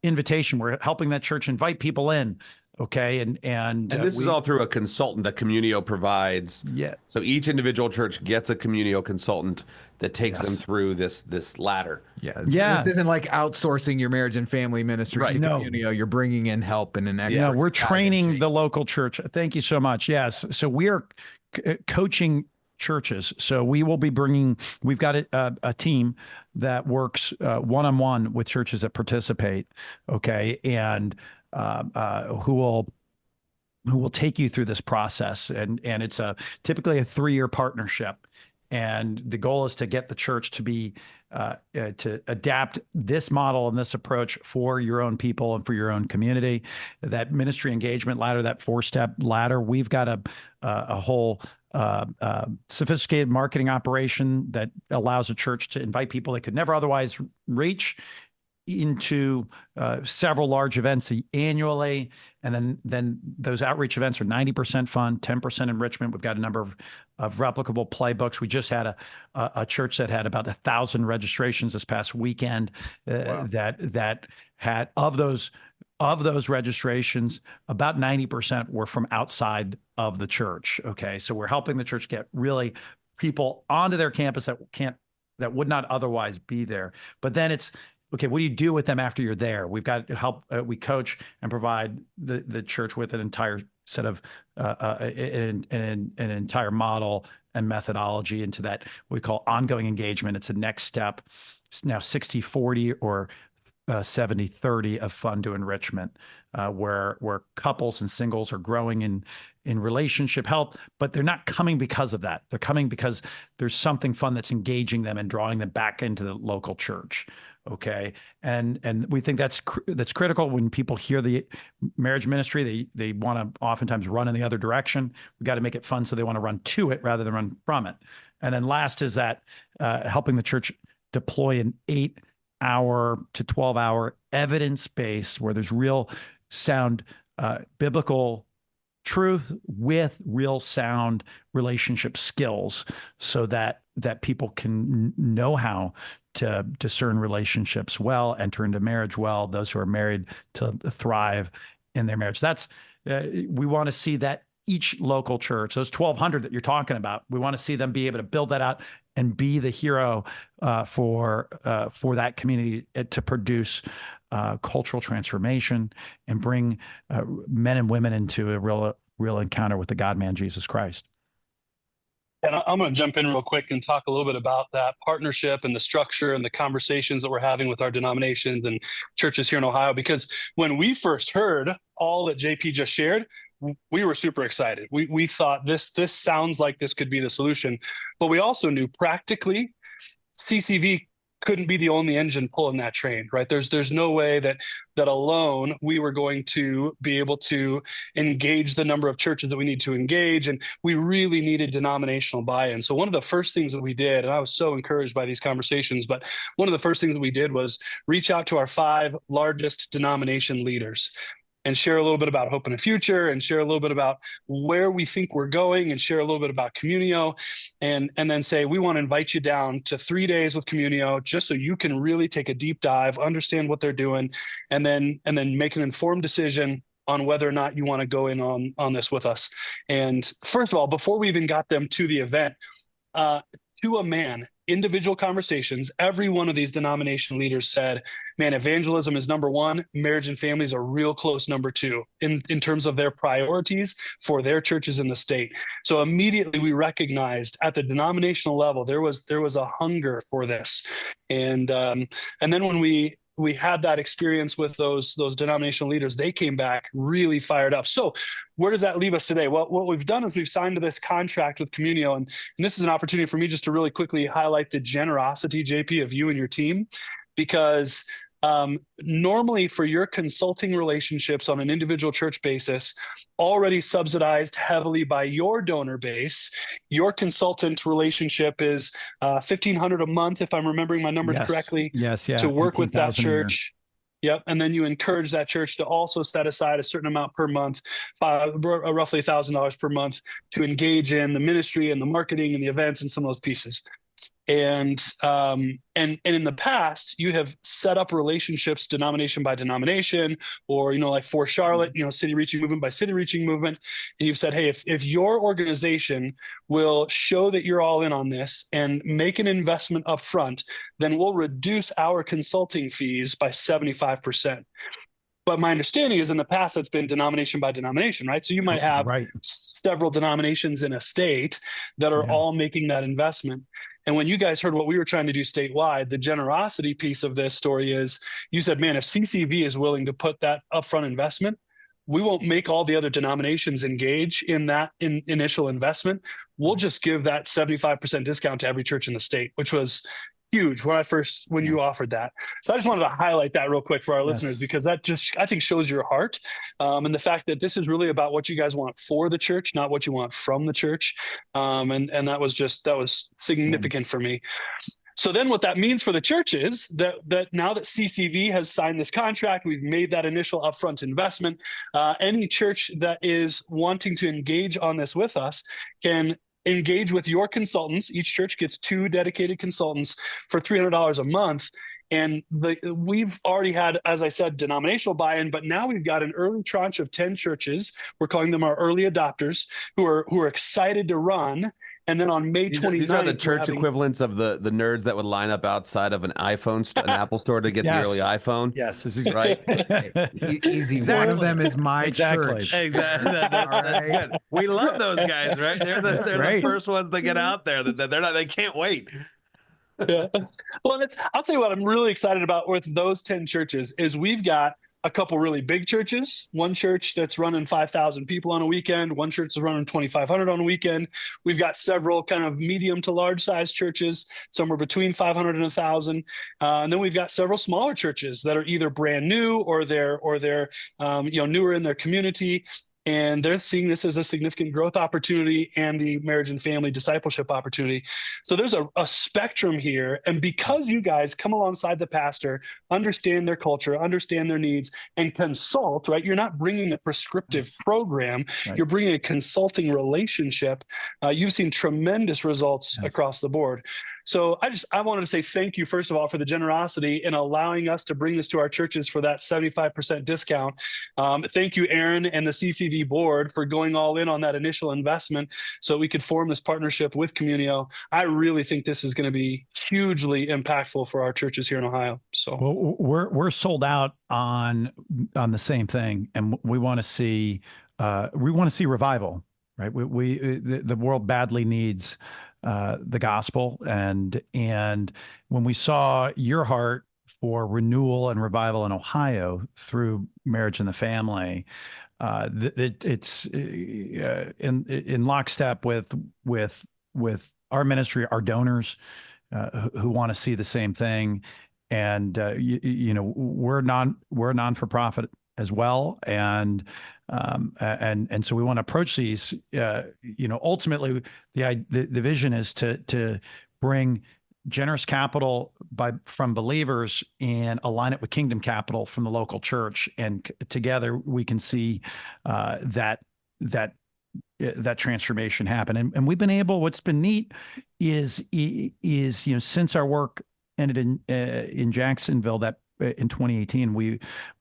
invitation. We're helping that church invite people in. Okay. And this is all through a consultant that Communio provides. Yeah. So each individual church gets a Communio consultant that takes them through this ladder. Yeah. This isn't like outsourcing your marriage and family ministry to Communio. You're bringing in help and an expert. No, we're training the local church. Thank you so much. Yes. So we are coaching churches. So we will be we've got a team that works one-on-one with churches that participate. Okay. And who will take you through this process, and it's typically a 3-year partnership, and the goal is to get the church to be to adapt this model and this approach for your own people and for your own community. That ministry engagement ladder, that 4-step ladder, we've got a whole sophisticated marketing operation that allows a church to invite people they could never otherwise reach into several large events annually. And then those outreach events are 90% fun, 10% enrichment. We've got a number of replicable playbooks. We just had a church that had about 1,000 registrations this past weekend. That had, of those registrations, about 90% were from outside of the church. Okay, so we're helping the church get really people onto their campus that would not otherwise be there. But then it's, okay, what do you do with them after you're there? We've got to help. We coach and provide the church with an entire set of an entire model and methodology into that we call ongoing engagement. It's the next step. It's now 60-40 or 70-30 of fun to enrichment, where couples and singles are growing in relationship health, but they're not coming because of that. They're coming because there's something fun that's engaging them and drawing them back into the local church. Okay. And we think that's critical. When people hear the marriage ministry, they want to oftentimes run in the other direction. We got to make it fun, so they want to run to it rather than run from it. And then last is that helping the church deploy an 8-hour to 12-hour evidence-based, where there's real sound biblical truth with real sound relationship skills, so that people can know how to discern relationships well, enter into marriage well, those who are married to thrive in their marriage. That's we want to see that each local church, those 1,200 that you're talking about, we want to see them be able to build that out and be the hero for that community, to produce cultural transformation and bring men and women into a real encounter with the God-man, Jesus Christ. And I'm going to jump in real quick and talk a little bit about that partnership and the structure and the conversations that we're having with our denominations and churches here in Ohio. Because when we first heard all that JP just shared, we were super excited. We thought this sounds like this could be the solution, but we also knew practically CCV couldn't be the only engine pulling that train, right? There's no way that alone we were going to be able to engage the number of churches that we need to engage, and we really needed denominational buy-in. So one of the first things that we did, and I was so encouraged by these conversations, but one of the first things that we did was reach out to our 5 largest denomination leaders and share a little bit about hope in the future, and share a little bit about where we think we're going, and share a little bit about Communio, and then say, we want to invite you down to 3 days with Communio, just so you can really take a deep dive, understand what they're doing, and then make an informed decision on whether or not you want to go in on this with us. And first of all, before we even got them to the event, to a man, individual conversations, every one of these denomination leaders said, man, evangelism is number 1. Marriage and family is a real close number 2 in terms of their priorities for their churches in the state. So immediately we recognized at the denominational level, there was a hunger for this. And then when we had that experience with those denominational leaders, they came back really fired up. So where does that leave us today? Well, what we've done is we've signed this contract with Communio, and this is an opportunity for me just to really quickly highlight the generosity, JP, of you and your team, because normally for your consulting relationships on an individual church basis, already subsidized heavily by your donor base, your consultant relationship is $1,500 a month, if I'm remembering my numbers correctly. Yes, yeah. To work with that church. Yep. And then you encourage that church to also set aside a certain amount per month, roughly $1,000 per month, to engage in the ministry and the marketing and the events and some of those pieces. And in the past, you have set up relationships denomination by denomination, or, like for Charlotte, city reaching movement by city reaching movement. And you've said, hey, if your organization will show that you're all in on this and make an investment up front, then we'll reduce our consulting fees by 75%. But my understanding is in the past, that's been denomination by denomination, right? So you might have several denominations in a state that are all making that investment. And when you guys heard what we were trying to do statewide, the generosity piece of this story is, you said, man, if CCV is willing to put that upfront investment, we won't make all the other denominations engage in that initial investment. We'll just give that 75% discount to every church in the state, which was huge when you offered that. So I just wanted to highlight that real quick for our listeners, because that just, I think, shows your heart, and the fact that this is really about what you guys want for the church, not what you want from the church. And that was significant for me. So then what that means for the church is that now that CCV has signed this contract, we've made that initial upfront investment, any church that is wanting to engage on this with us can engage with your consultants. Each church gets 2 dedicated consultants for $300 a month. And we've already had, as I said, denominational buy-in, but now we've got an early tranche of 10 churches. We're calling them our early adopters, who are excited to run. And then on May 29th, these are the church equivalents of the nerds that would line up outside of an iPhone, an Apple store to get the early iPhone. Yes, this is right. Easy. Exactly. One of them is my church. Exactly. That's good. We love those guys, right? They're the first ones to get out there. They can't wait. Yeah. Well, I'll tell you what I'm really excited about with those 10 churches is we've got a couple really big churches, one church that's running 5,000 people on a weekend, one church is running 2,500 on a weekend. We've got several kind of medium to large size churches, somewhere between 500 and 1,000. And then we've got several smaller churches that are either brand new or they're newer in their community. And they're seeing this as a significant growth opportunity and the marriage and family discipleship opportunity. So there's a spectrum here. And because you guys come alongside the pastor, understand their culture, understand their needs, and consult, right? You're not bringing a prescriptive program. You're bringing a consulting relationship. You've seen tremendous results across the board. So I wanted to say thank you, first of all, for the generosity in allowing us to bring this to our churches for that 75% discount. Thank you, Aaron and the CCV board, for going all in on that initial investment so we could form this partnership with Communio. I really think this is going to be hugely impactful for our churches here in Ohio. So we're sold out on the same thing, and we want to see revival, right? The world badly needs the gospel, and when we saw your heart for renewal and revival in Ohio through marriage and the family, it's in lockstep with our ministry, our donors, who want to see the same thing. And we're a non-for-profit as well, and so we want to approach these. Ultimately, the vision is to bring generous capital from believers and align it with kingdom capital from the local church, and together we can see that transformation happen. And we've been able. What's been neat is since our work ended in Jacksonville in 2018,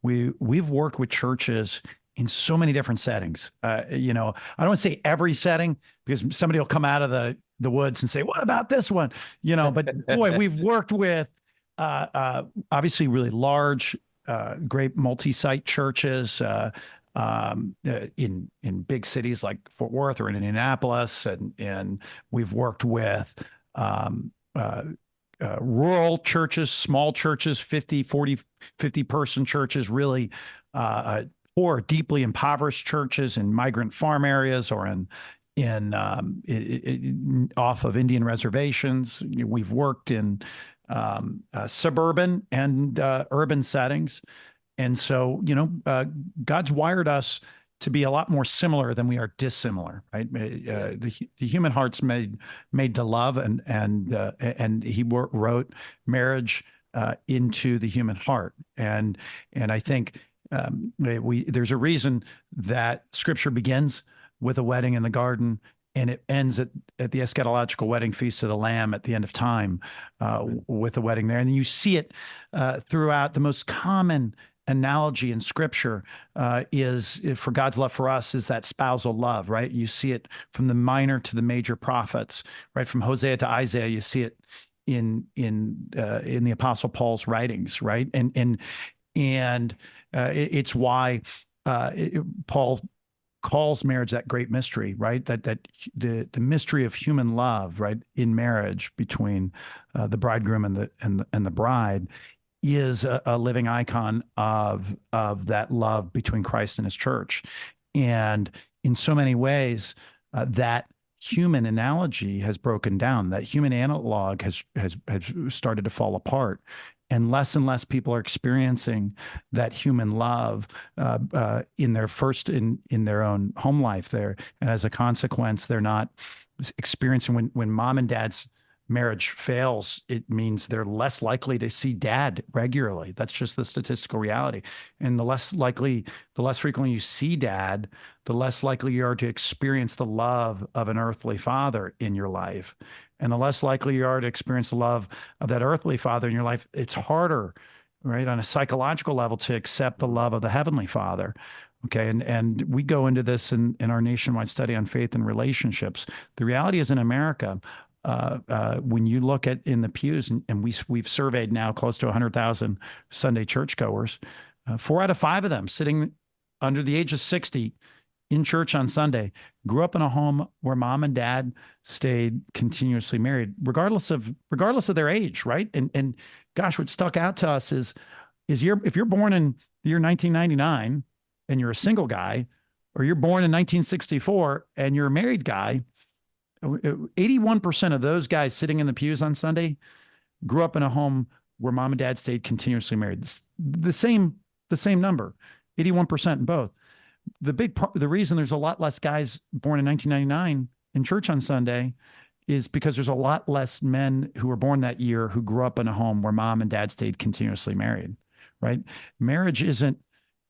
we've worked with churches in so many different settings. I don't want to say every setting, because somebody will come out of the woods and say, "What about this one?" But boy, we've worked with obviously really large, great multi-site churches in big cities like Fort Worth or in Indianapolis, and we've worked with rural churches, small churches, 50 person churches, really poor, deeply impoverished churches in migrant farm areas or in off of Indian reservations. We've worked in suburban and urban settings. And so, God's wired us to be a lot more similar than we are dissimilar, right? The human heart's made to love, and He wrote marriage into the human heart, and I think there's a reason that Scripture begins with a wedding in the garden, and it ends at the eschatological wedding feast of the Lamb at the end of time with a wedding there, and then you see it throughout. The most common analogy in Scripture is, for God's love for us, is that spousal love, right? You see it from the minor to the major prophets, right? From Hosea to Isaiah, you see it in the Apostle Paul's writings, right? And it's why Paul calls marriage that great mystery, right? That the mystery of human love, right, in marriage between the bridegroom and the bride, is a living icon of that love between Christ and His church. And in so many ways, that human analogy has broken down. That human analog has started to fall apart, and less people are experiencing that human love in their own home life there. And as a consequence, they're not experiencing when mom and dad's marriage fails, it means they're less likely to see dad regularly. That's just the statistical reality. And the less frequently you see dad, the less likely you are to experience the love of an earthly father in your life. And the less likely you are to experience the love of that earthly father in your life, it's harder, right, on a psychological level, to accept the love of the heavenly Father. Okay. And we go into this in our nationwide study on faith and relationships. The reality is, in America, when you look at in the pews, and we've surveyed now close to 100,000 Sunday churchgoers, 4 out of 5 of them sitting under the age of 60 in church on Sunday grew up in a home where mom and dad stayed continuously married, regardless of their age, right? And gosh, what stuck out to us is if you're born in the year 1999 and you're a single guy, or you're born in 1964 and you're a married guy, 81% of those guys sitting in the pews on Sunday grew up in a home where mom and dad stayed continuously married. The same number, 81% in both. The reason there's a lot less guys born in 1999 in church on Sunday is because there's a lot less men who were born that year who grew up in a home where mom and dad stayed continuously married, right? Marriage isn't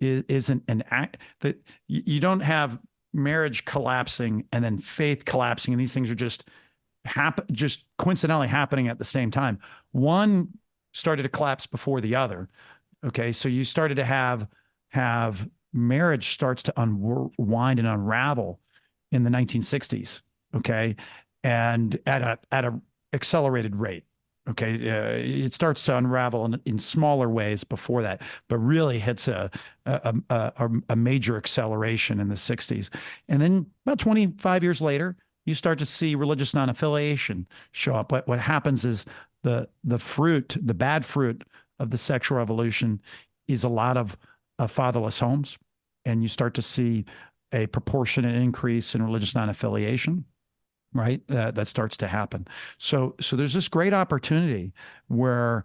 an act that you don't have marriage collapsing and then faith collapsing, and these things are just coincidentally happening at the same time. One started to collapse before the other. Okay, so you started to have marriage starts to unwind and unravel in the 1960s. Okay, and at a accelerated rate. Okay, it starts to unravel in smaller ways before that, but really hits a major acceleration in the 60s. And then about 25 years later, you start to see religious non-affiliation show up. What happens is the bad fruit of the sexual revolution is a lot of fatherless homes, and you start to see a proportionate increase in religious non-affiliation. right? That starts to happen. So there's this great opportunity where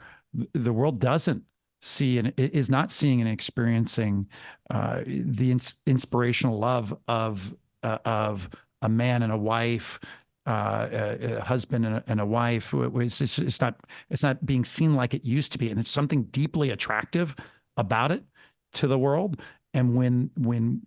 the world doesn't see and is not seeing and experiencing the inspirational love of a man and a wife, a husband and a wife. It's not being seen like it used to be, and it's something deeply attractive about it to the world. And when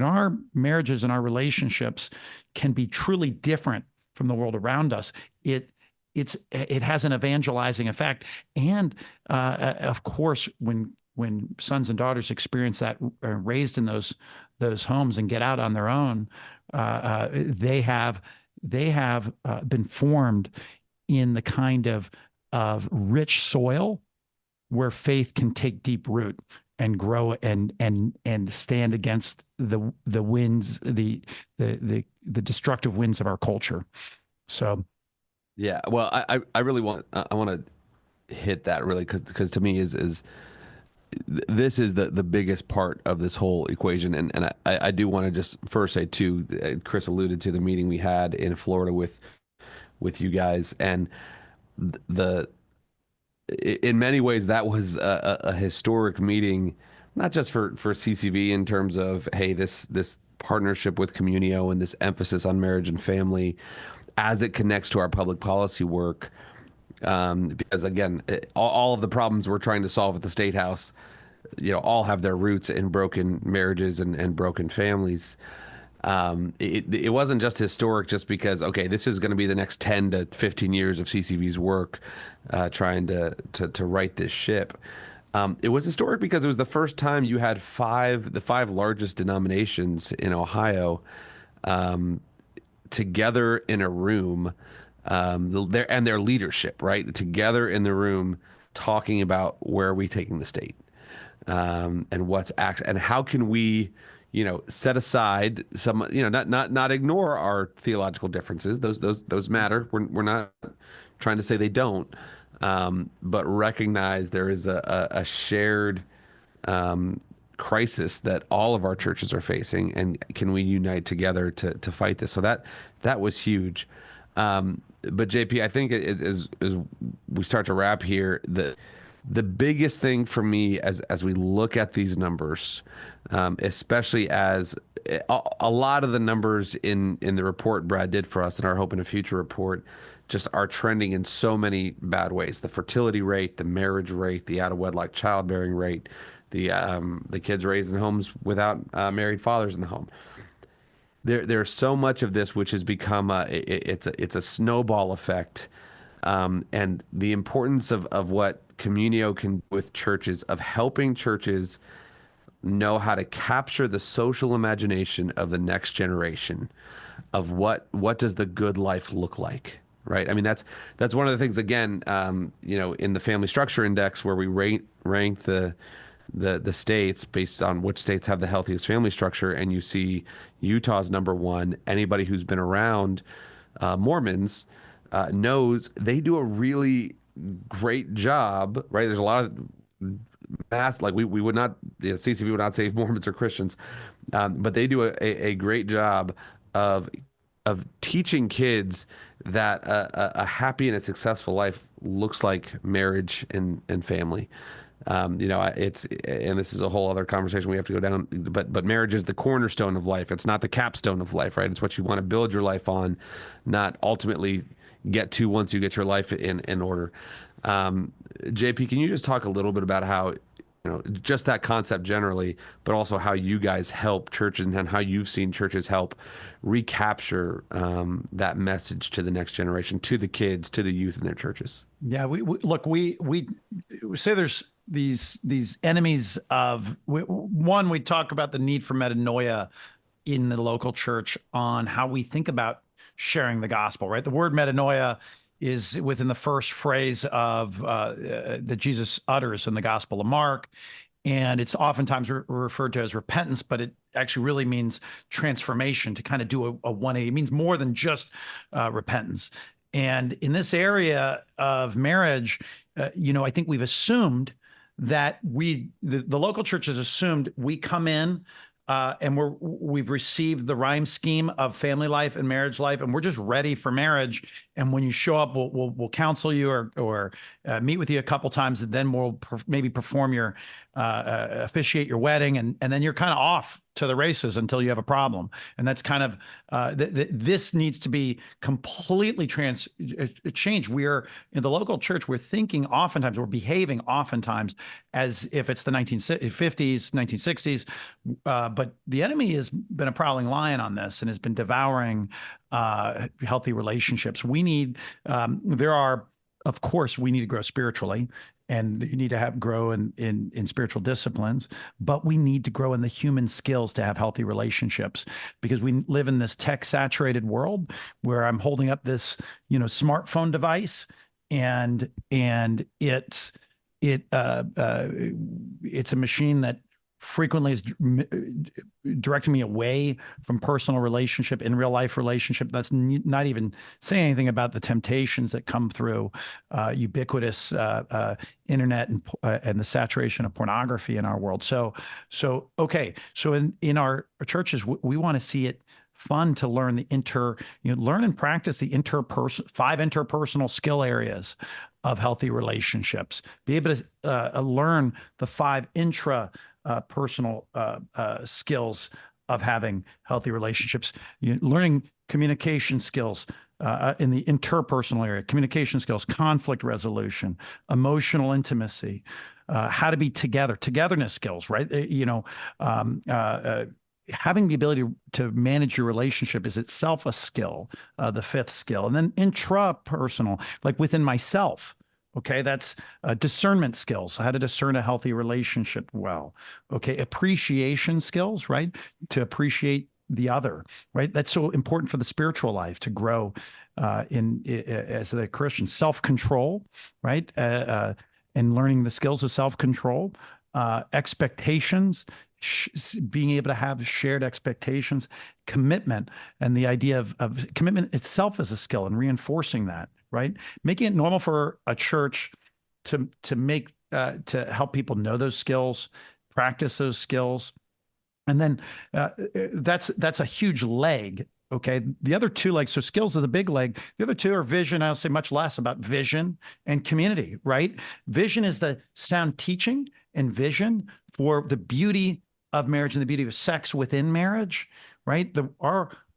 our marriages and our relationships can be truly different from the world around us, it has an evangelizing effect. And of course, when sons and daughters experience that, are raised in those homes and get out on their own, they have been formed in the kind of rich soil where faith can take deep root and grow and stand against the winds, the destructive winds of our culture. So, yeah. Well, I really want to hit that really because to me is this is the biggest part of this whole equation, and I do want to just first say too, Chris alluded to the meeting we had in Florida with you guys, and in many ways that was a historic meeting, not just for CCV in terms of, hey, this partnership with Communio and this emphasis on marriage and family as it connects to our public policy work, because again, all of the problems we're trying to solve at the State House, all have their roots in broken marriages and broken families. It wasn't just historic just because, okay, this is going to be the next 10 to 15 years of CCV's work trying to right this ship. It was historic because it was the first time you had the five largest denominations in Ohio together in a room, their leadership, right? Together in the room talking about where are we taking the state, and and how can we set aside some, not ignore our theological differences. Those matter. We're not trying to say they don't, but recognize there is a shared crisis that all of our churches are facing, and can we unite together to fight this? So that was huge. But JP, I think as we start to wrap here, the biggest thing for me as we look at these numbers, especially as a lot of the numbers in the report Brad did for us in our Hope in a Future report just are trending in so many bad ways. The fertility rate, the marriage rate, the out-of-wedlock childbearing rate, the kids raised in homes without married fathers in the home. There's so much of this which has become it's a snowball effect, and the importance of what Communio can do with churches, of helping churches know how to capture the social imagination of the next generation of what does the good life look like, right? I mean, that's one of the things, again, in the Family Structure Index, where we rank the states based on which states have the healthiest family structure, and you see Utah's number one. Anybody who's been around Mormons knows they do a really great job, right? There's a lot of mass, like we would not, CCV would not say Mormons or Christians, but they do a great job of teaching kids that a happy and a successful life looks like marriage and family. And this is a whole other conversation we have to go down, but marriage is the cornerstone of life. It's not the capstone of life, right? It's what you want to build your life on, not ultimately get to once you get your life in order. JP, can you just talk a little bit about how, just that concept generally, but also how you guys help churches and how you've seen churches help recapture that message to the next generation, to the kids, to the youth in their churches? Yeah, we say there's these enemies of one. We talk about the need for metanoia in the local church on how we think about sharing the gospel, right? The word metanoia is within the first phrase of that Jesus utters in the Gospel of Mark, and it's oftentimes referred to as repentance, but it actually really means transformation, to kind of do a 180. It means more than just repentance. And in this area of marriage, I think we've assumed that the local church has assumed we come in and we've received the rhyme scheme of family life and marriage life, and we're just ready for marriage. And when you show up, we'll counsel you or meet with you a couple times, and then we'll maybe perform your officiate your wedding, and then you're kind of off to the races until you have a problem. And that's kind of this needs to be completely changed. We're in the local church, we're thinking oftentimes, we're behaving oftentimes as if it's the 1950s, 1960s, but the enemy has been a prowling lion on this and has been devouring healthy relationships. We need of course, we need to grow spiritually, and you need to grow in spiritual disciplines, but we need to grow in the human skills to have healthy relationships, because we live in this tech-saturated world where I'm holding up this, smartphone device, and it's a machine that frequently is directing me away from personal relationship, in real life relationship. That's not even saying anything about the temptations that come through ubiquitous internet and the saturation of pornography in our world. So in our churches, we want to see it fun to learn learn and practice the 5 interpersonal skill areas of healthy relationships. Be able to learn the 5 personal skills of having healthy relationships. Learning communication skills in the interpersonal area, communication skills, conflict resolution, emotional intimacy, how to be togetherness skills, right? Having the ability to manage your relationship is itself a skill, the 5th skill. And then intrapersonal, like within myself. Okay, that's discernment skills, how to discern a healthy relationship well. Okay, appreciation skills, right? To appreciate the other, right? That's so important for the spiritual life to grow as a Christian. Self-control, right? And learning the skills of self-control, expectations, being able to have shared expectations, commitment, and the idea of commitment itself as a skill, and reinforcing that. Right, making it normal for a church to help people know those skills, practice those skills, and then that's a huge leg. Okay, the other 2 legs, so skills are the big leg. The other 2 are vision. I'll say much less about vision and community. Right, vision is the sound teaching and vision for the beauty of marriage and the beauty of sex within marriage. Right,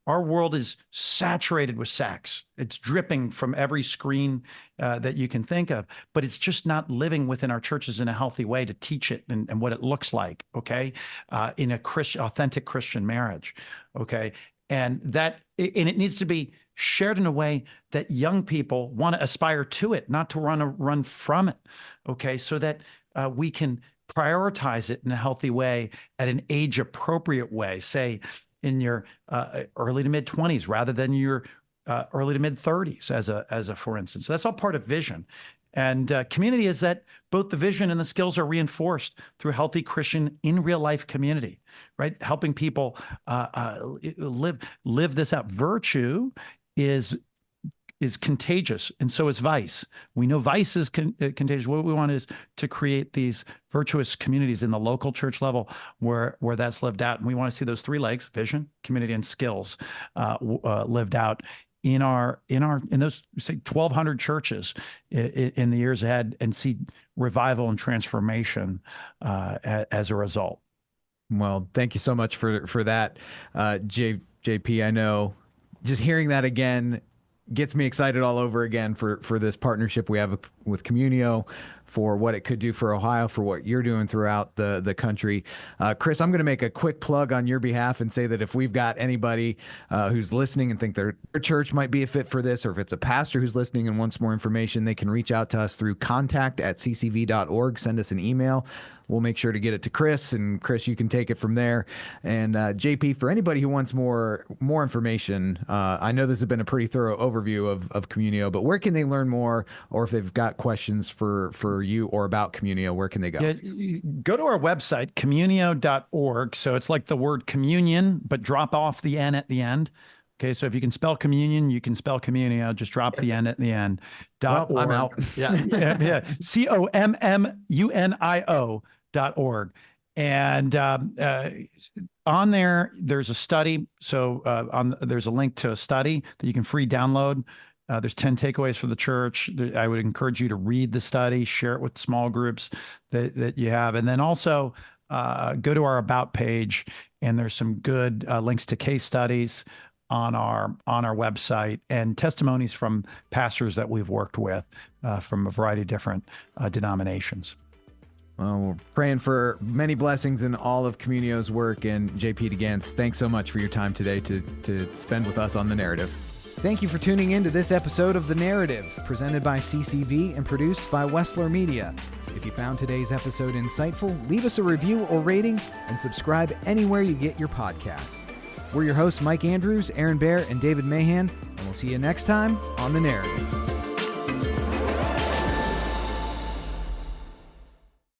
our world is saturated with sex. It's dripping from every screen that you can think of, but it's just not living within our churches in a healthy way to teach it and what it looks like, okay, in a authentic Christian marriage, okay? And it needs to be shared in a way that young people want to aspire to it, not to run from it, okay, so that we can prioritize it in a healthy way at an age-appropriate way, say, in your early to mid 20s rather than your early to mid 30s as a for instance. So that's all part of vision. And community is that both the vision and the skills are reinforced through healthy Christian in real life community, right? Helping people live this out. Virtue is contagious, and so is vice. We know vice is contagious. What we want is to create these virtuous communities in the local church level where that's lived out. And we want to see those 3 legs: vision, community, and skills lived out in those, say, 1,200 churches in the years ahead, and see revival and transformation as a result. Well, thank you so much for that, JP. I know just hearing that again gets me excited all over again for this partnership we have with Communio, for what it could do for Ohio, for what you're doing throughout the country. Chris, I'm going to make a quick plug on your behalf and say that if we've got anybody who's listening and think their church might be a fit for this, or if it's a pastor who's listening and wants more information, they can reach out to us through contact@ccv.org. Send us an email. We'll make sure to get it to Chris, and Chris, you can take it from there. And JP, for anybody who wants more information, I know this has been a pretty thorough overview of Communio, but where can they learn more, or if they've got questions for you or about Communio, where can they go? Yeah, go to our website, communio.org. So it's like the word communion, but drop off the N at the end. Okay, so if you can spell communion, you can spell Communio. Just drop the N at the end. Well, I'm out. Yeah. COMMUNIO.org. And on there's a study. So there's a link to a study that you can free download. There's 10 takeaways for the church. I would encourage you to read the study, share it with small groups that you have. And then also go to our About page, and there's some good links to case studies on our website and testimonies from pastors that we've worked with from a variety of different denominations. Well, we're praying for many blessings in all of Communio's work. And JP De Gance, thanks so much for your time today to spend with us on The Narrative. Thank you for tuning in to this episode of The Narrative, presented by CCV and produced by Wessler Media. If you found today's episode insightful, leave us a review or rating and subscribe anywhere you get your podcasts. We're your hosts, Mike Andrews, Aaron Baer, and David Mahan, and we'll see you next time on The Narrative.